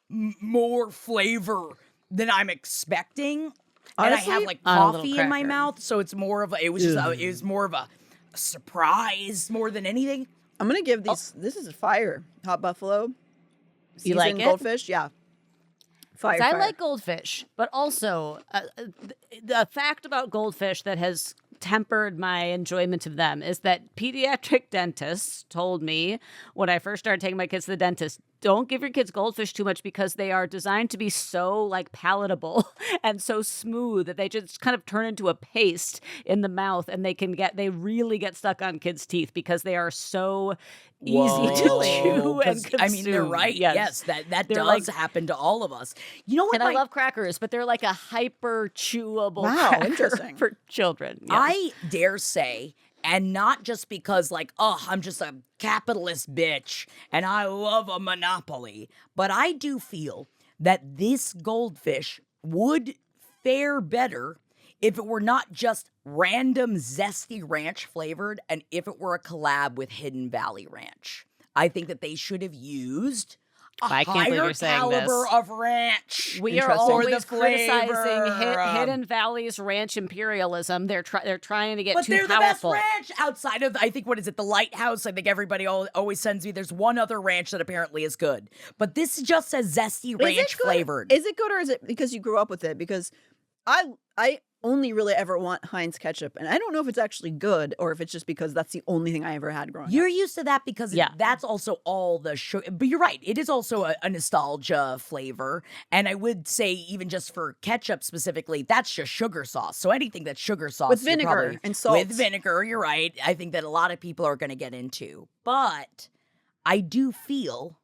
more flavor than I'm expecting. and I Honestly, have like on a little coffee in my cracker. mouth, so it's more of a, it was more of a surprise more than anything. I'm gonna give these. This is a fire hot buffalo. You like seasoned it? goldfish? Yeah. Fire. I fire. like goldfish, but also the fact about goldfish that has tempered my enjoyment of them is that pediatric dentists told me when I first started taking my kids to the dentist, don't give your kids goldfish too much because they are designed to be so like palatable and so smooth that they just kind of turn into a paste in the mouth, and they really get stuck on kids' teeth because they are so easy to chew and consume. I mean, they're right. Yes, that They're does like- happen to all of us. You know what? And I love crackers, but they're like a hyper chewable Wow, cracker interesting. for children. Yes. I dare say, and not just because, like, oh, I'm just a capitalist bitch and I love a monopoly, but I do feel that this goldfish would fare better if it were not just random zesty ranch flavored and if it were a collab with Hidden Valley Ranch. I think that they should have used a I can't believe higher you're saying caliber this. of ranch. We are Interesting. For the always criticizing flavor. Hidden Valley's ranch imperialism. They're trying to get But too they're powerful. the best ranch outside of, I think, what is it, the Lighthouse? I think everybody always sends me. There's one other ranch that apparently is good. But this just says zesty Is it ranch good? flavored. Is it good, or is it because you grew up with it? Because I only really ever want Heinz ketchup, and I don't know if it's actually good or if it's just because that's the only thing I ever had growing You're up. used to that because Yeah. that's also all the sugar. But you're right. It is also a nostalgia flavor. And I would say, even just for ketchup specifically, that's just sugar sauce. So anything that's sugar sauce. With you're vinegar probably- and salt. With vinegar, you're right. I think that a lot of people are going to get into. But I do feel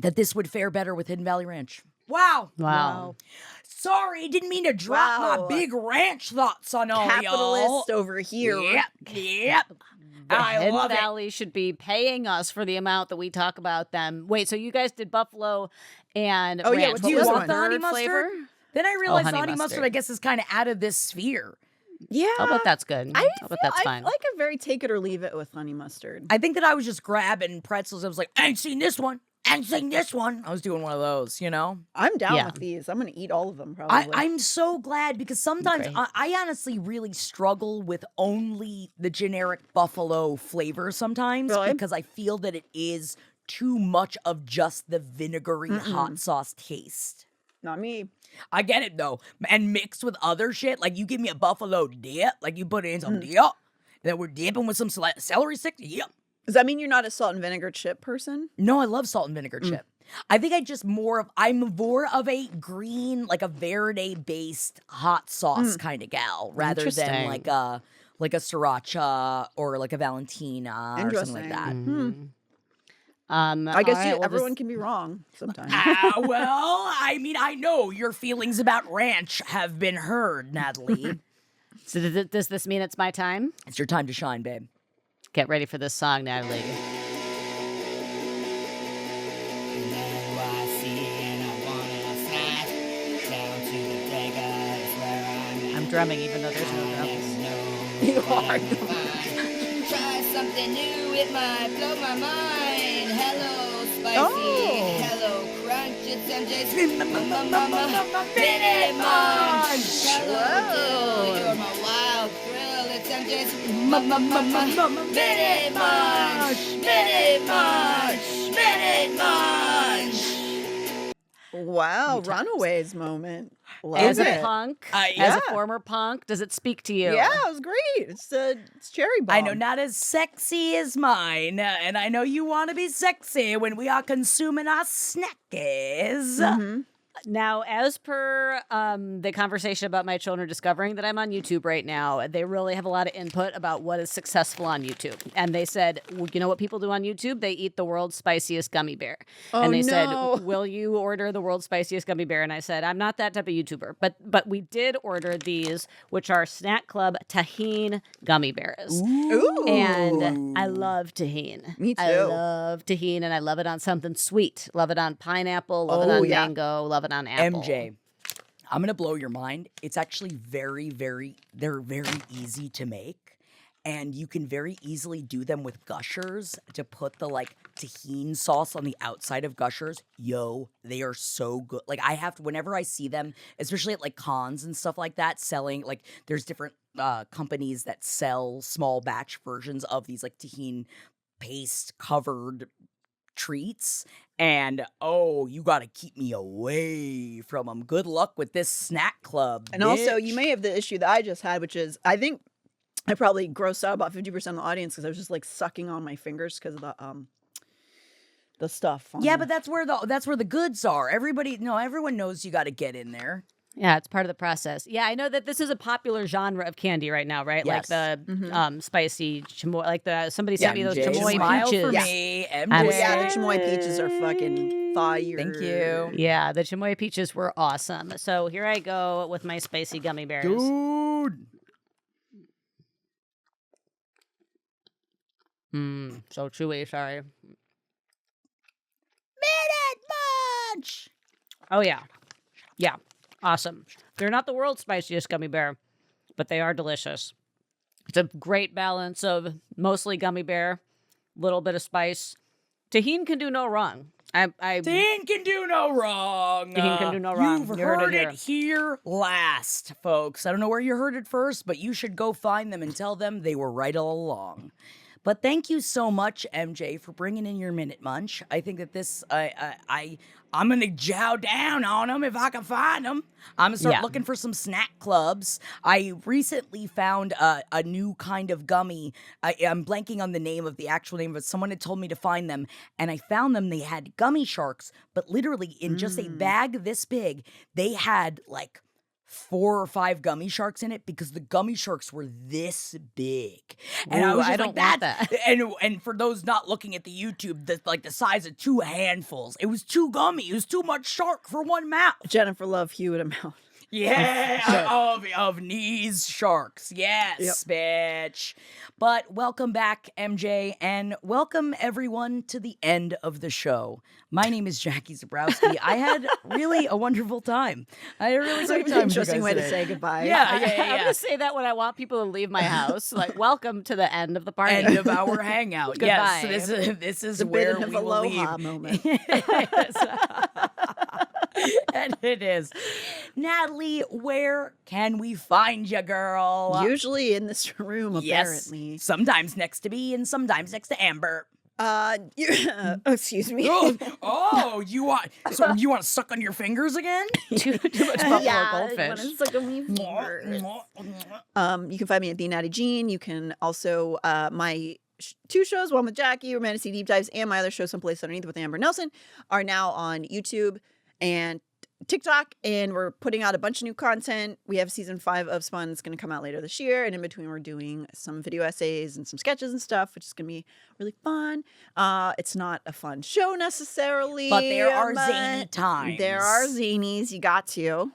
that this would fare better with Hidden Valley Ranch. Wow. Wow. Sorry, didn't mean to drop Wow. my big ranch thoughts on all y'all. Capitalist over here. Yep. The I Hidden love it. Valley should be paying us for the amount that we talk about them. Wait, so you guys did buffalo and Oh, yeah, ranch. what's What the was other the one? The honey third mustard? flavor? Then I realized honey honey mustard, mustard. I guess, is kind of out of this sphere. Yeah. I'll bet that's good. I I'll bet that's fine. like a very take it or leave it with honey mustard. I think that I was just grabbing pretzels. I was like, I ain't seen this one. I ain't seen this one. I was doing one of those, you know? I'm down Yeah. with these. I'm gonna eat all of them probably. I'm so glad because sometimes Great. I honestly really struggle with only the generic buffalo flavor sometimes Really? because I feel that it is too much of just the vinegary hot sauce taste. Not me. I get it though. And mixed with other shit, like you give me a buffalo dip, like you put it in some dip, and then we're dipping with some celery sticks, yep. Does that mean you're not a salt and vinegar chip person? No, I love salt and vinegar chip. I think I'm more of a green, like a Verde based hot sauce kind of gal rather than Interesting. like a sriracha or like a Valentina or something like that. Interesting. I I guess everyone can be wrong sometimes. Well, I mean, I know your feelings about ranch have been heard, Natalie. So does this mean it's my time? It's your time to shine, babe. Get ready for this song, Natalie. I'm drumming even though there's no drums. You are. Try something new, it might blow my mind. Hello, spicy. Oh. Hello, crunch. It's MJ's Mini Munch. Hello, Dill. You're my wild thrill. It's MJ's Mini Munch. Mini Munch. Mini Munch. Wow, Runaways moment. Love As it. a punk, as yeah. a former punk, does it speak to you? Yeah, it was great. It's cherry bomb. I know, not as sexy as mine, and I know you want to be sexy when we are consuming our snackies. Now, as per the conversation about my children discovering that I'm on YouTube right now, they really have a lot of input about what is successful on YouTube. And they said, well, you know what people do on YouTube? They eat the world's spiciest gummy bear. And they no. said, will you order the world's spiciest gummy bear? And I said, I'm not that type of YouTuber. But we did order these, which are Snack Club Tajin gummy bears. Ooh. And I love Tajin. Me I too. love Tajin, and I love it on something sweet. Love it on pineapple. Love it Oh, on yeah. mango. Love it on apple. MJ, I'm gonna blow your mind. It's actually they're very easy to make, and you can very easily do them with Gushers to put the like Tajin sauce on the outside of Gushers. Yo, they are so good. Like I have to, whenever I see them, especially at like cons and stuff like that, selling like there's different companies that sell small batch versions of these like Tajin paste covered treats, and oh, you gotta keep me away from them. Good luck with this snack club. And also, you may have the issue that I just had, which is I think I probably grossed out about 50% of the audience because I was just like sucking on my fingers because of the stuff. Yeah, but that's where the goods are. Everyone knows you got to get in there. Yeah, it's part of the process. Yeah, I know that this is a popular genre of candy right now, right? Yes. Like the spicy chamoy, like somebody sent me those MJ, chamoy smile peaches. for Yeah. me, I'm MJ. Yeah, the chamoy peaches are fucking fire. Thank you. Yeah, the chamoy peaches were awesome. So here I go with my spicy gummy bears. Dude. So chewy, sorry. Minute Munch. Oh yeah. Yeah. Awesome. They're not the world's spiciest gummy bear, but they are delicious. It's a great balance of mostly gummy bear, little bit of spice. Tajin can do no wrong. Tajin can do no wrong. Tajin can do no wrong. You've You heard heard it it here last, folks. I don't know where you heard it first, but you should go find them and tell them they were right all along. But thank you so much, MJ, for bringing in your Minute Munch. I think that this, I'm gonna jow down on them if I can find them. I'm gonna start looking for some snack clubs. I recently found a new kind of gummy. I'm blanking on the actual name, but someone had told me to find them, and I found them. They had gummy sharks, but literally in just a bag this big, they had like 4 or 5 gummy sharks in it because the gummy sharks were this big. And Ooh, I was just I don't like want that. that. And for those not looking at the YouTube, the size of 2 handfuls. It was too gummy. It was too much shark for one mouth. Jennifer Love Hewitt amount. Yeah, of knees sharks. Yes, bitch. But welcome back, MJ, and welcome everyone to the end of the show. My name is Jackie Zabrowski. I had really a wonderful time. I had a really great time. Interesting way to say goodbye. Yeah, I'm yeah. gonna say that when I want people to leave my house. Like, welcome to the end of the party. End of our hangout. Yes, Goodbye. this is It's a bit where of we will aloha leave. moment. And it is. Natalie, where can we find you, girl? Usually in this room, apparently. Yes. Sometimes next to me and sometimes next to Amber. Excuse me. You want to suck on your fingers again? too much buffalo goldfish. When it's like a wee fingers. You can find me at the Natalie Jean. You can also my 2 shows, one with Jackie, Romantic Deep Dives, and my other show, Someplace Underneath with Amber Nelson, are now on YouTube and TikTok, and we're putting out a bunch of new content. We have season 5 of Spun that's going to come out later this year, and in between we're doing some video essays and some sketches and stuff, which is going to be really fun. It's not a fun show necessarily, But there are zany times. There are zanies. You got to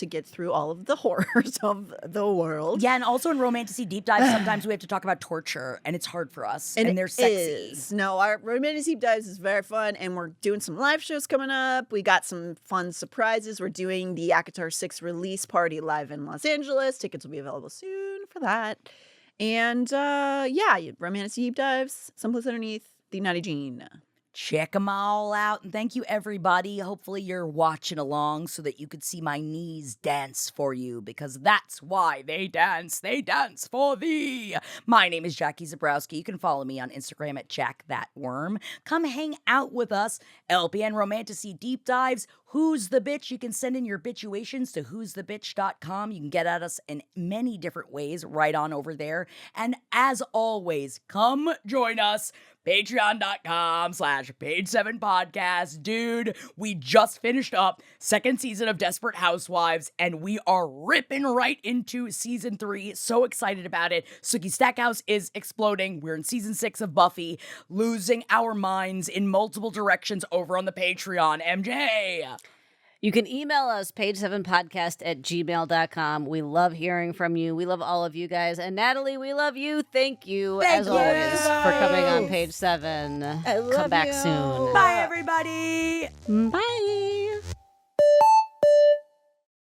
get through all of the horrors of the world. Yeah, and also in Romantic Deep Dive, sometimes we have to talk about torture, and it's hard for us, and they're sexy. No, our Romantic Deep Dives is very fun, and we're doing some live shows coming up. We got some fun surprises. We're doing the ACOTAR 6 release party live in Los Angeles. Tickets will be available soon for that. And Romantic Deep Dives, Someplace Underneath, the Natalie Jean. Check them all out, and thank you, everybody. Hopefully you're watching along so that you could see my knees dance for you, because that's why they dance. They dance for thee. My name is Jackie Zabrowski. You can follow me on Instagram at JackThatWorm. Come hang out with us. LPN Romantasy Deep Dives. Who's the Bitch? You can send in your bitchuations to who'sthebitch.com. You can get at us in many different ways right on over there. And as always, come join us. Patreon.com/Page7Podcast. Dude, we just finished up 2nd season of Desperate Housewives, and we are ripping right into season 3. So excited about it. Sookie Stackhouse is exploding. We're in season 6 of Buffy, losing our minds in multiple directions over on the Patreon. MJ. You can email us, page7podcast@gmail.com. We love hearing from you. We love all of you guys. And Natalie, we love you. Thank you, as always, for coming on Page 7. I love Come back you. soon. Bye, everybody. Bye.